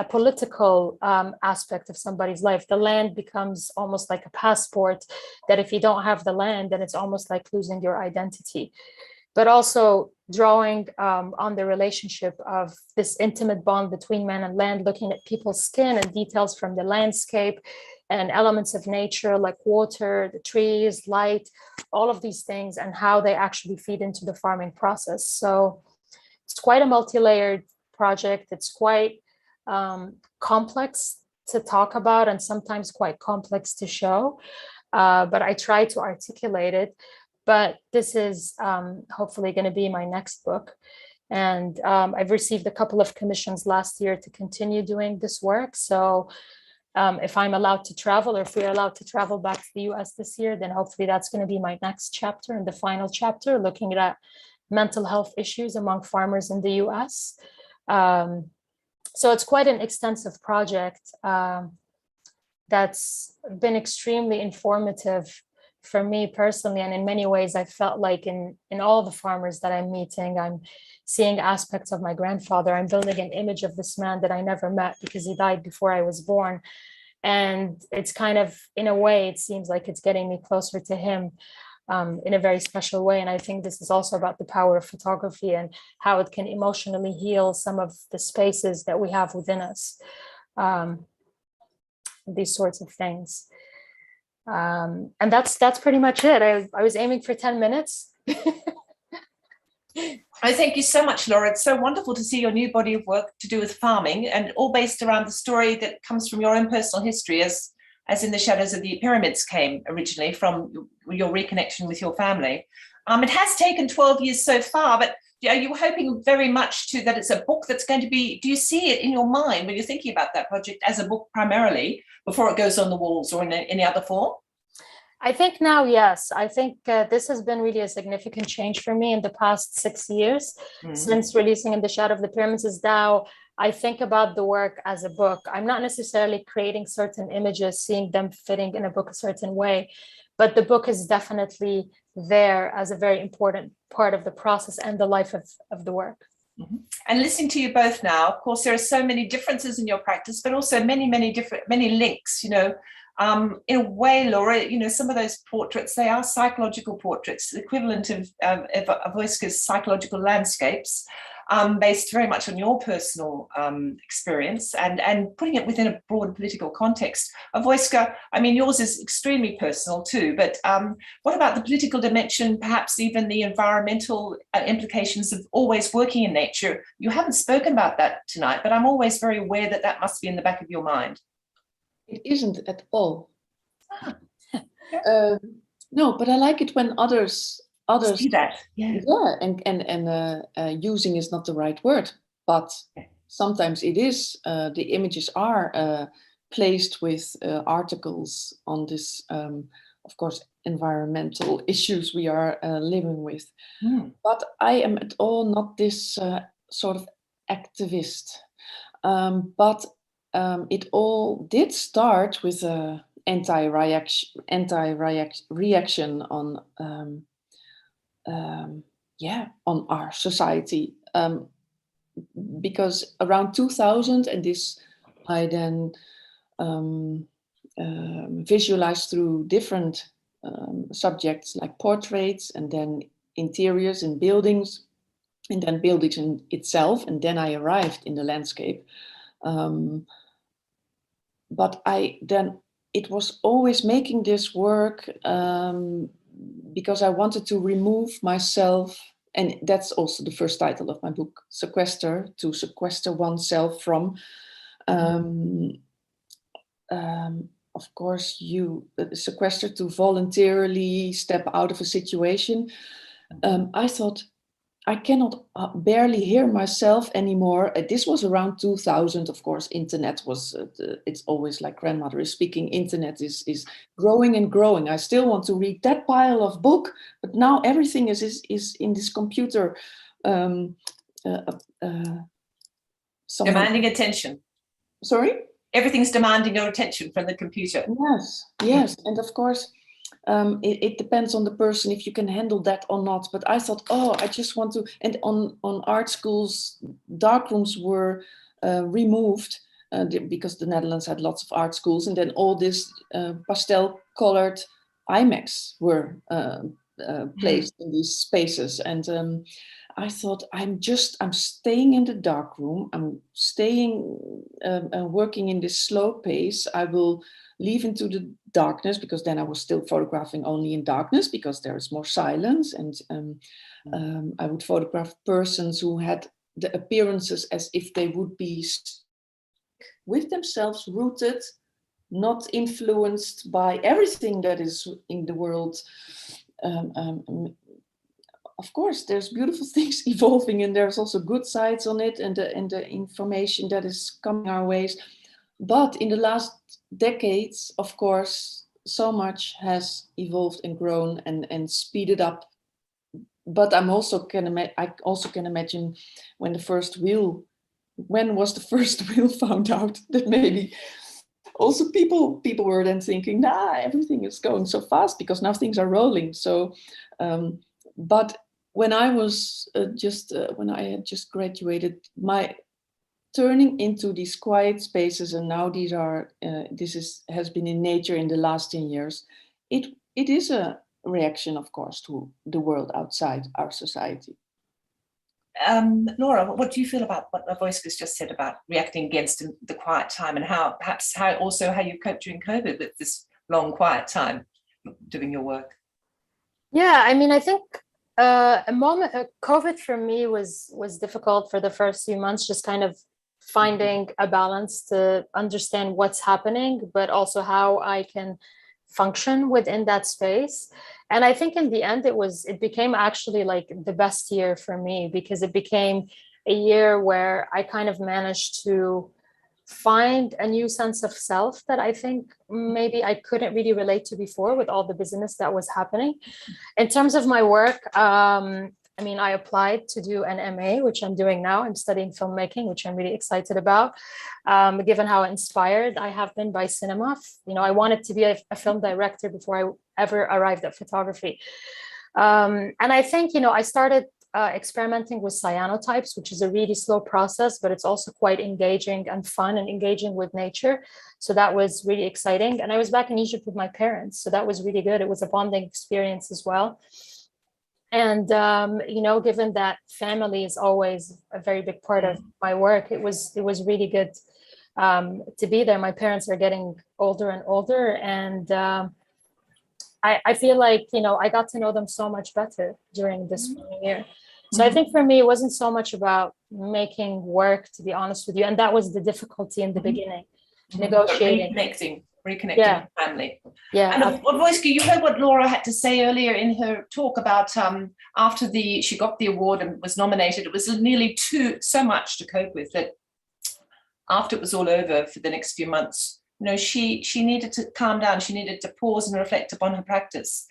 political aspect of somebody's life. The land becomes almost like a passport, that if you don't have the land, then it's almost like losing your identity. but also drawing on the relationship of this intimate bond between man and land, looking at people's skin and details from the landscape and elements of nature like water, the trees, light, all of these things, and how they actually feed into the farming process. So it's quite a multi-layered project. It's quite complex to talk about and sometimes quite complex to show, but I try to articulate it. But this is hopefully going to be my next book. And I've received a couple of commissions last year to continue doing this work. So if I'm allowed to travel, or if we're allowed to travel back to the US this year, then hopefully that's going to be my next chapter and the final chapter, looking at mental health issues among farmers in the US. So it's quite an extensive project that's been extremely informative for me personally. And in many ways, I felt like in all the farmers that I'm meeting, I'm seeing aspects of my grandfather. I'm building an image of this man that I never met because he died before I was born. And it's kind of, in a way, it seems like it's getting me closer to him in a very special way. And I think this is also about the power of photography and how it can emotionally heal some of the spaces that we have within us. These sorts of things. And that's pretty much it. I was aiming for 10 minutes. I thank you so much, Laura. It's so wonderful to see your new body of work to do with farming, and all based around the story that comes from your own personal history, as In the Shadows of the Pyramids came originally from your reconnection with your family. It has taken 12 years so far, but are you hoping very much that it's a book that's going to be, do you see it in your mind when you're thinking about that project as a book primarily before it goes on the walls or in any other form? I think now, yes. I think this has been really a significant change for me in the past 6 years since releasing In the Shadow of the Pyramids. Is now I think about the work as a book. I'm not necessarily creating certain images, seeing them fitting in a book a certain way, but the book is definitely there as a very important part of the process and the life of the work. And listening to you both now, of course, there are so many differences in your practice, but also many links, in a way, Laura, some of those portraits, they are psychological portraits, the equivalent of Awoiska's psychological landscapes, based very much on your personal experience and putting it within a broad political context. Awoiska, yours is extremely personal too, but what about the political dimension, perhaps even the environmental implications of always working in nature? You haven't spoken about that tonight, but I'm always very aware that must be in the back of your mind. It isn't at all. No, but I like it when others see that. Yeah, and using is not the right word, but sometimes it is. The images are placed with articles on this, of course, environmental issues we are living with. But I am at all not this sort of activist. But it all did start with an anti-reaction on our society, because around 2000, and this I then visualized through different subjects like portraits, and then interiors and buildings, and then buildings in itself, and then I arrived in the landscape. But it was always making this work because I wanted to remove myself, and that's also the first title of my book, Sequester, to sequester oneself from, of course, sequester, to voluntarily step out of a situation. I thought, I cannot barely hear myself anymore. This was around 2000, of course. Internet was, it's always like grandmother is speaking, internet is growing and growing. I still want to read that pile of book, but now everything is in this computer. Demanding attention. Sorry? Everything's demanding your attention from the computer. Yes. And of course, it depends on the person if you can handle that or not. But I thought, I just want to, and on art schools, darkrooms were removed because the Netherlands had lots of art schools, and then all this pastel colored IMAX were placed in these spaces. And I thought, I'm staying in the dark room. I'm staying, working in this slow pace. I will leave into the darkness, because then I was still photographing only in darkness, because there is more silence. And I would photograph persons who had the appearances as if they would be with themselves, rooted, not influenced by everything that is in the world. Of course, there's beautiful things evolving, and there's also good sides on it, and the information that is coming our ways. But in the last decades, of course, so much has evolved and grown and speeded up. But I also can imagine when was the first wheel found out, that maybe also people were then thinking, everything is going so fast because now things are rolling. So, but when I was when I had just graduated, my turning into these quiet spaces, and now has been in nature in the last 10 years. It is a reaction, of course, to the world outside our society. Laura, what do you feel about what Awoiska's just said about reacting against the quiet time, and how you coped during COVID with this long quiet time doing your work? Yeah, I mean, I think COVID for me was difficult for the first few months, just kind of finding a balance to understand what's happening, but also how I can function within that space. And I think in the end, it became actually like the best year for me, because it became a year where I kind of managed to find a new sense of self that I think maybe I couldn't really relate to before, with all the busyness that was happening. In terms of my work, I mean, I applied to do an MA, which I'm doing now. I'm studying filmmaking, which I'm really excited about, given how inspired I have been by cinema. I wanted to be a film director before I ever arrived at photography. And I think, I started experimenting with cyanotypes, which is a really slow process, but it's also quite engaging and fun, and engaging with nature. So that was really exciting. And I was back in Egypt with my parents, so that was really good. It was a bonding experience as well. And, given that family is always a very big part of my work, it was really good to be there. My parents are getting older and older, and I feel like, I got to know them so much better during this year. So I think for me, it wasn't so much about making work, to be honest with you. And that was the difficulty in the beginning, negotiating. Reconnecting with family. Yeah. And Awoiska, you heard what Laura had to say earlier in her talk about after she got the award and was nominated, it was nearly so much to cope with, that after it was all over for the next few months, she needed to calm down. She needed to pause and reflect upon her practice.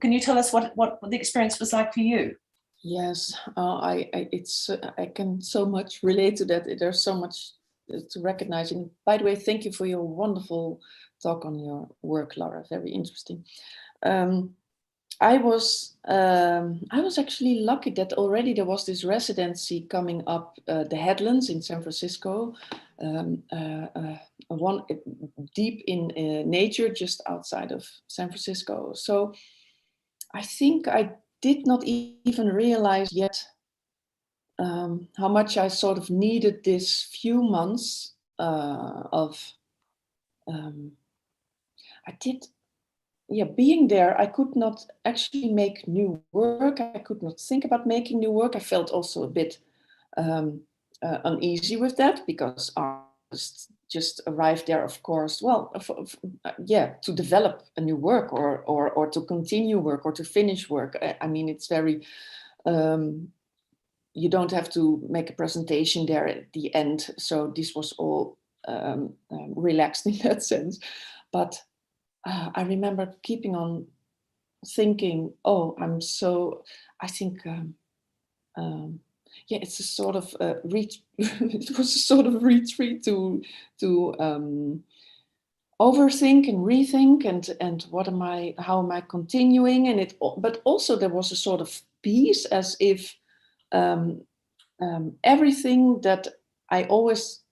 Can you tell us what the experience was like for you? Yes, I can so much relate to that. There's so much to recognize. And by the way, thank you for your wonderful talk on your work, Laura. Very interesting. I was actually lucky that already there was this residency coming up, the Headlands in San Francisco, one deep in nature, just outside of San Francisco. So I think I did not even realize yet how much I sort of needed this few months being there. I could not actually make new work. I could not think about making new work. I felt also a bit uneasy with that, because artists just arrived there, of course, to develop a new work or to continue work or to finish work. I mean, it's very, you don't have to make a presentation there at the end. So this was all relaxed in that sense. But I remember keeping on thinking, it's a sort of it was a sort of retreat to overthink and rethink and how am I continuing, and but also there was a sort of peace, as if everything that I always,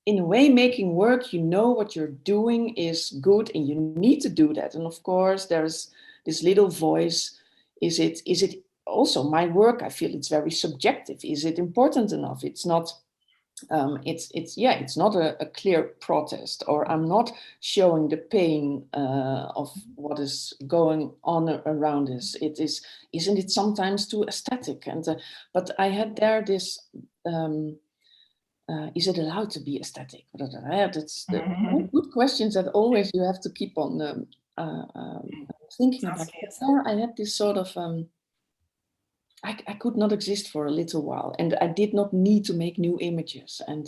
in a way, making work, what you're doing is good and you need to do that. And of course, there's this little voice is it also my work? I feel it's very subjective. Is it important enough? It's not. It's not a clear protest, or I'm not showing the pain of what is going on around us. Isn't it sometimes too aesthetic? And but I had there this. Is it allowed to be aesthetic? That's the good questions that always you have to keep on thinking about. There I had this sort of. I could not exist for a little while, and I did not need to make new images. And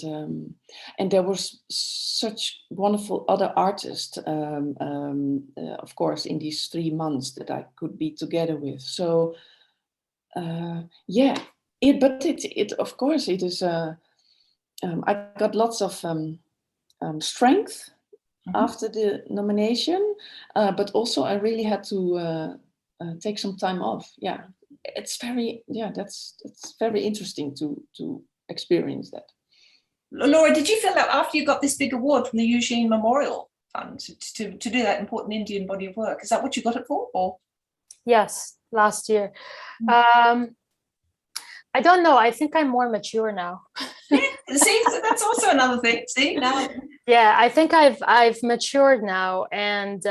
there was such wonderful other artists, of course, in these 3 months that I could be together with. So yeah, it of course it is. I got lots of strength after the nomination, but also I really had to take some time off. Yeah. It's very, that's very interesting to experience that. Laura, did you feel that after you got this big award from the Eugene Memorial Fund to do that important Indian body of work? Is that what you got it for? Or? Yes, last year. I don't know. I think I'm more mature now. See, so that's also another thing. See, now. Yeah, I think I've matured now, and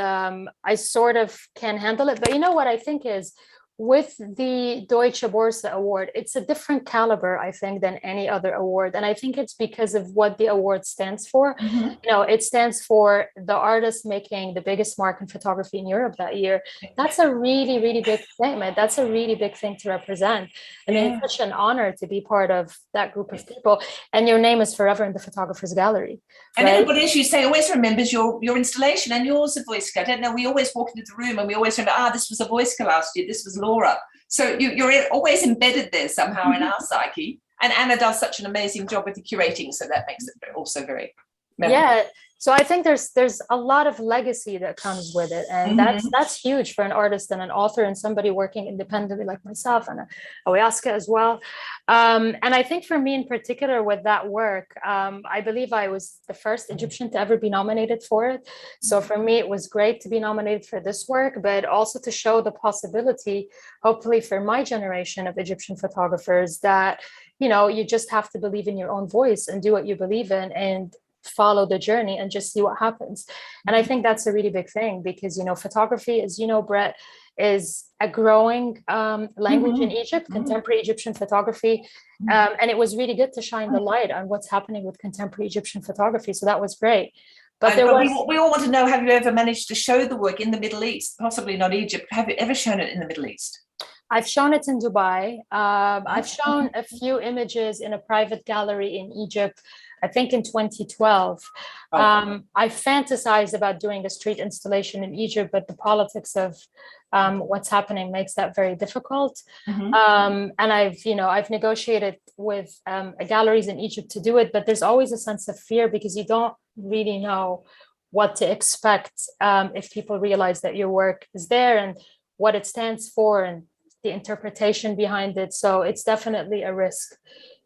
I sort of can handle it. But you know what I think is, with the Deutsche Börse Award, it's a different caliber, I think, than any other award. And I think it's because of what the award stands for. You know, it stands for the artist making the biggest mark in photography in Europe that year. That's a really, really big statement. That's a really big thing to represent. I mean, it's such an honor to be part of that group of people. And your name is forever in the photographer's gallery. And right? everybody, as you say, always remembers your installation and yours, Awoiska. I don't know, we always walk into the room and we always remember, this was Awoiska last year, this was Laura. So you're always embedded there somehow in our psyche. And Anna does such an amazing job with the curating, so that makes it also very memorable. Yeah. So I think there's a lot of legacy that comes with it, and that's huge for an artist and an author and somebody working independently like myself and Awoiska as well. And I think for me in particular with that work, I believe I was the first Egyptian to ever be nominated for it. So for me, it was great to be nominated for this work, but also to show the possibility, hopefully for my generation of Egyptian photographers, that, you know, you just have to believe in your own voice and do what you believe in and follow the journey and just see what happens. And I think that's a really big thing because, you know, photography, as you know, Brett, is a growing language in Egypt, contemporary Egyptian photography. And it was really good to shine the light on what's happening with contemporary Egyptian photography. So that was great. But we all want to know, have you ever managed to show the work in the Middle East? Possibly not Egypt. Have you ever shown it in the Middle East? I've shown it in Dubai. I've shown a few images in a private gallery in Egypt, I think in 2012. I fantasized about doing a street installation in Egypt, but the politics of what's happening makes that very difficult. And I've negotiated with galleries in Egypt to do it, but there's always a sense of fear because you don't really know what to expect if people realize that your work is there and what it stands for and the interpretation behind it. So it's definitely a risk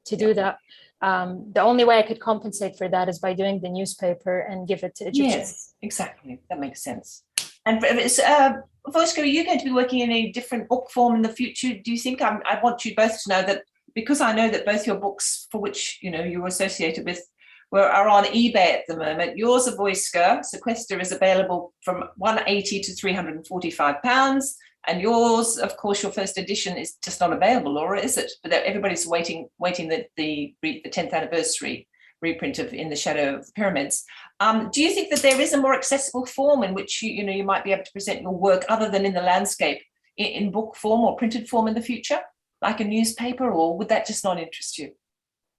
to do that. The only way I could compensate for that is by doing the newspaper and give it to Egyptians. Yes, exactly. That makes sense. And Awoiska, are you going to be working in a different book form in the future? Do you think? I want you both to know that, because I know that both your books, for which you're associated with, are on eBay at the moment. Yours, Awoiska, Sequester, is available from £180 to £345. And yours, of course, your first edition is just not available, Laura, is it? But everybody's waiting the 10th anniversary reprint of In the Shadow of the Pyramids. Do you think that there is a more accessible form in which you might be able to present your work other than in the landscape in book form or printed form in the future, like a newspaper, or would that just not interest you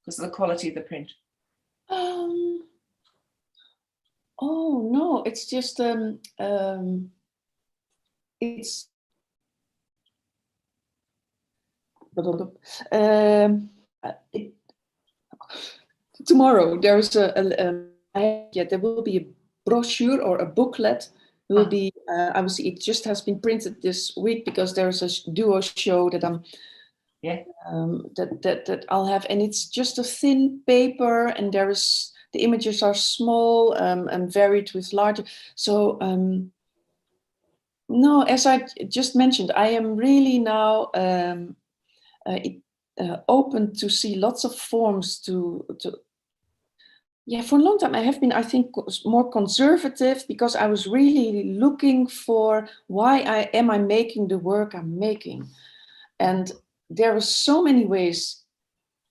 because of the quality of the print? Oh no, it's just it's tomorrow there's there will be a brochure or a booklet. It will be obviously it just has been printed this week because there's a duo show that I'm that I'll have, and it's just a thin paper, and the images are small and varied with larger. So No, as I just mentioned, I am really now open to see lots of forms yeah, for a long time I have been, I think, more conservative, because I was really looking for why am I making the work I'm making. And there are so many ways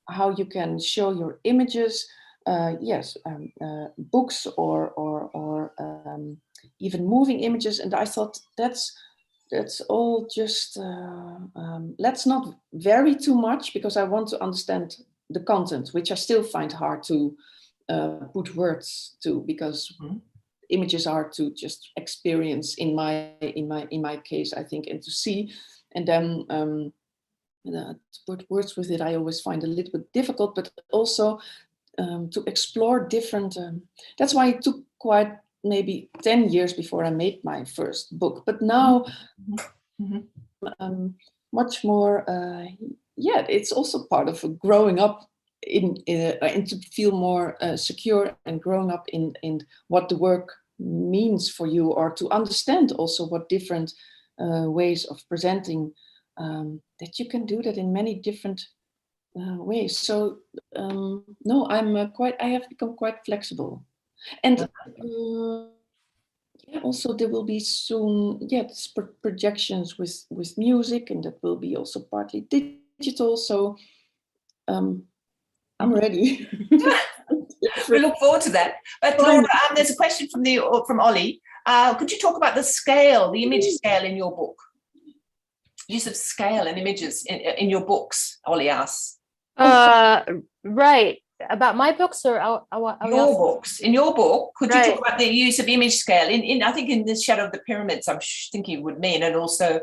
how you can show your images, books or even moving images. And I thought that's all just, let's not vary too much, because I want to understand the content, which I still find hard to put words to, because images are to just experience in my case, I think, and to see, and then to put words with it, I always find a little bit difficult, but also to explore different, that's why it took quite maybe 10 years before I made my first book, but now much more, it's also part of growing up and to feel more secure and growing up in what the work means for you, or to understand also what different ways of presenting, that you can do that in many different ways. So no, I have become quite flexible. And also there will be soon, projections with music, and that will be also partly digital. So I'm ready. We look forward to that. But Laura, there's a question from Ollie. Could you talk about the scale, the image scale in your book? Use of scale and images in your books, Ollie asks. Right. About my books or your books? In your book, could you talk about the use of image scale? I think in the Shadow of the Pyramids, I'm thinking it would mean, and also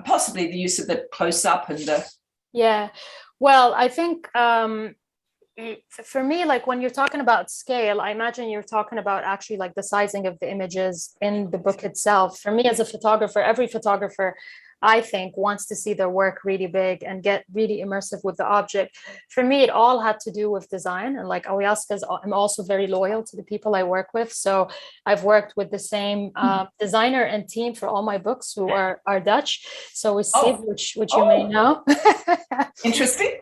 possibly the use of the close-up and the... Yeah. Well, I think for me, like when you're talking about scale, I imagine you're talking about actually like the sizing of the images in the book itself. For me as a photographer, every photographer, I think, wants to see their work really big and get really immersive with the object. For me, it all had to do with design. And like Awoiska, I'm also very loyal to the people I work with. So I've worked with the same designer and team for all my books, who are Dutch. So we see, which you may know. Interesting.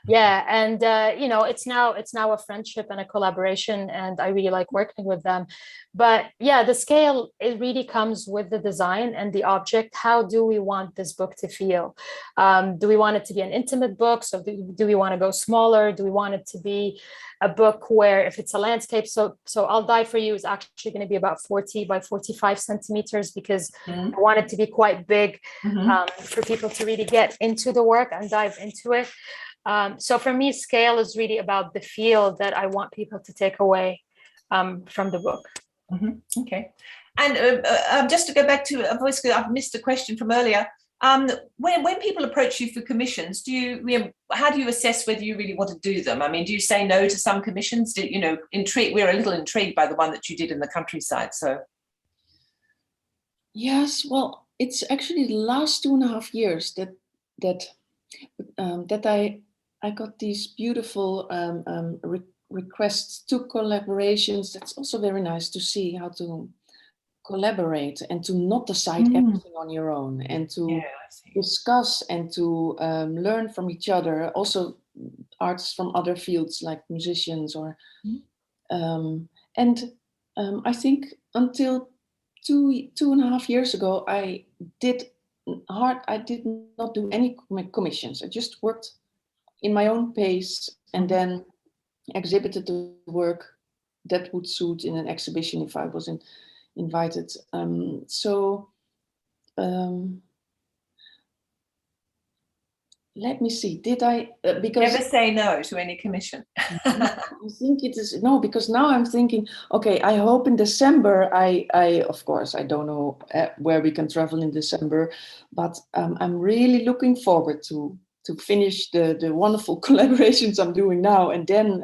Yeah, and it's now a friendship and a collaboration, and I really like working with them. But yeah, the scale, it really comes with the design and the object. How do we want this book to feel? Do we want it to be an intimate book? So do we want to go smaller? Do we want it to be a book where, if it's a landscape, so I'll Die For You is actually going to be about 40 by 45 centimeters, because I want it to be quite big for people to really get into the work and dive into it. So for me, scale is really about the feel that I want people to take away from the book. Okay. And just to go back to Awoiska, I've missed a question from earlier. When people approach you for commissions, how do you assess whether you really want to do them? I mean, do you say no to some commissions? We're a little intrigued by the one that you did in the countryside. So yes, well, it's actually the last 2.5 years that I got these beautiful requests to collaborations. That's also very nice to see how to collaborate and to not decide everything on your own, and to discuss and to learn from each other. Also, artists from other fields like musicians or I think until 2.5 years ago, I did not do any commissions. I just worked in my own pace and then exhibited the work that would suit in an exhibition if I was invited. Let me see. Did I? Because never say no to any commission. I think it is no, because now I'm thinking, okay, I hope in December, I of course, I don't know where we can travel in December, but I'm really looking forward to finish the wonderful collaborations I'm doing now, and then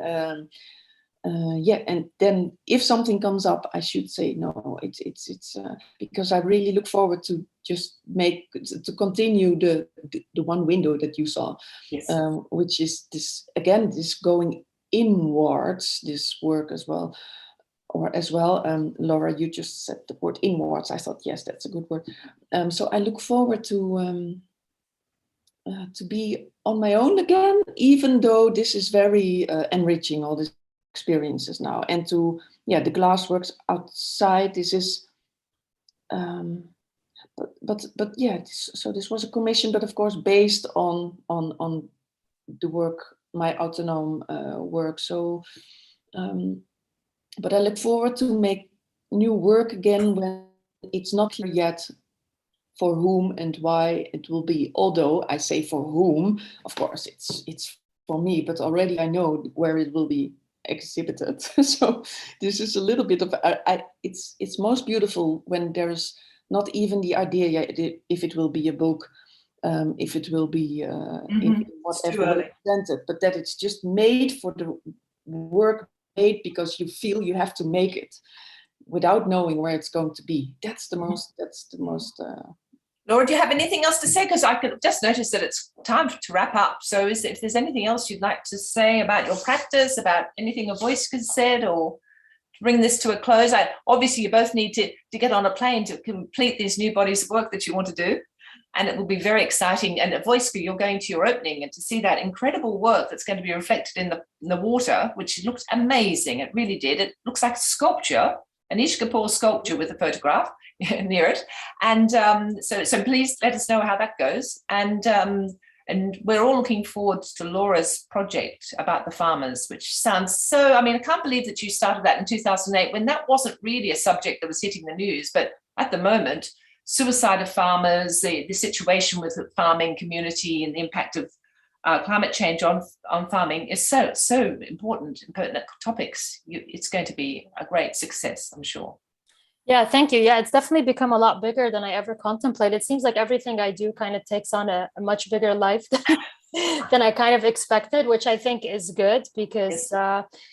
and then if something comes up, I should say no. It's because I really look forward to just continue the one window that you saw, which is this going inwards, this work as well, or as well, Laura, you just said the word inwards. I thought, yes, that's a good word. So I look forward to be on my own again, even though this is very enriching, all these experiences now. And to, yeah, the glassworks outside, this is, but yeah, so this was a commission, but of course, based on the work, my autonomous work. So, but I look forward to make new work again when it's not clear yet for whom and why it will be. Although I say for whom, of course, it's for me, but already I know where it will be exhibited. So this is a little bit of, it's most beautiful when there's not even the idea yet if it will be a book, if it will be in whatever way presented, but that it's just made for the work made because you feel you have to make it without knowing where it's going to be. That's the most, Laura, do you have anything else to say? Because I could just notice that it's time to wrap up. So if there's anything else you'd like to say about your practice, about anything Awoiska's said, or to bring this to a close, obviously you both need to get on a plane to complete these new bodies of work that you want to do. And it will be very exciting. And at Awoiska, you're going to your opening, and to see that incredible work that's going to be reflected in the water, which looked amazing. It really did. It looks like a sculpture, an Ishkapur sculpture with a photograph near it. And so please let us know how that goes. And we're all looking forward to Laura's project about the farmers, which sounds so, I mean, I can't believe that you started that in 2008 when that wasn't really a subject that was hitting the news. But at the moment, suicide of farmers, the situation with the farming community and the impact of climate change on farming is so important and pertinent topics. It's going to be a great success, I'm sure. Yeah, thank you. Yeah, it's definitely become a lot bigger than I ever contemplated. It seems like everything I do kind of takes on a much bigger life than I kind of expected, which I think is good because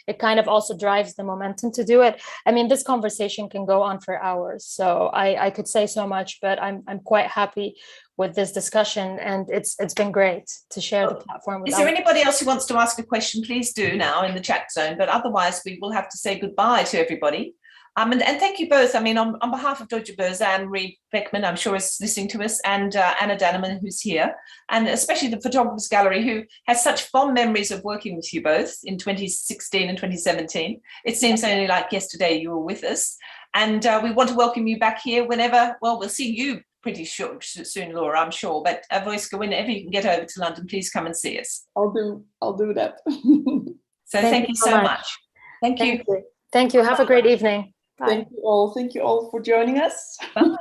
it kind of also drives the momentum to do it. I mean, this conversation can go on for hours, so I could say so much, but I'm quite happy with this discussion, and it's been great to share the platform with. Is there anybody else who wants to ask a question? Please do now in the chat zone, but otherwise we will have to say goodbye to everybody. And thank you both. I mean, on behalf of Deutsche Börse, Anne-Marie Beckman, I'm sure is listening to us, and Anna Danneman, who's here, and especially the Photographers Gallery, who has such fond memories of working with you both in 2016 and 2017. It seems only like yesterday you were with us. And we want to welcome you back here whenever, well, we'll see you pretty soon, Laura, I'm sure. But Awoiska, whenever you can get over to London, please come and see us. I'll do that. So thank you so much. Thank you. Thank you. Have a great evening. Bye. Thank you all for joining us. Bye.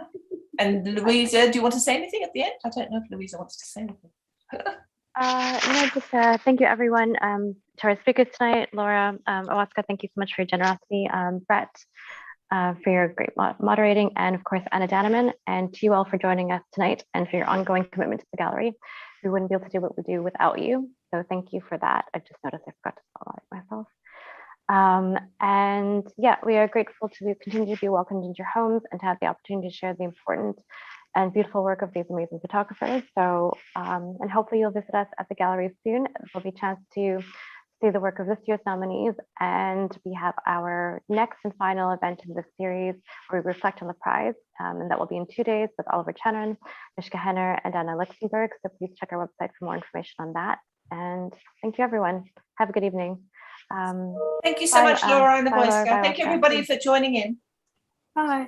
And Louisa, do you want to say anything at the end? I don't know if Louisa wants to say anything. Just thank you, everyone, to our speakers tonight. Laura, Awoiska, thank you so much for your generosity. Brett, for your great moderating, and of course, Anna Danneman, and to you all for joining us tonight and for your ongoing commitment to the gallery. We wouldn't be able to do what we do without you. So thank you for that. I just noticed I forgot to spotlight myself. And yeah, we are grateful to continue to be welcomed into your homes and to have the opportunity to share the important and beautiful work of these amazing photographers. So, and hopefully you'll visit us at the gallery soon. There'll be a chance to see the work of this year's nominees. And we have our next and final event in this series where we reflect on the prize. And that will be in 2 days with Oliver Chenron, Mishka Henner, and Anna Lichtenberg. So please check our website for more information on that. And thank you, everyone. Have a good evening. Thank you so much, Laura and Awoiska. Laura, thank you, everybody, for joining in. Bye.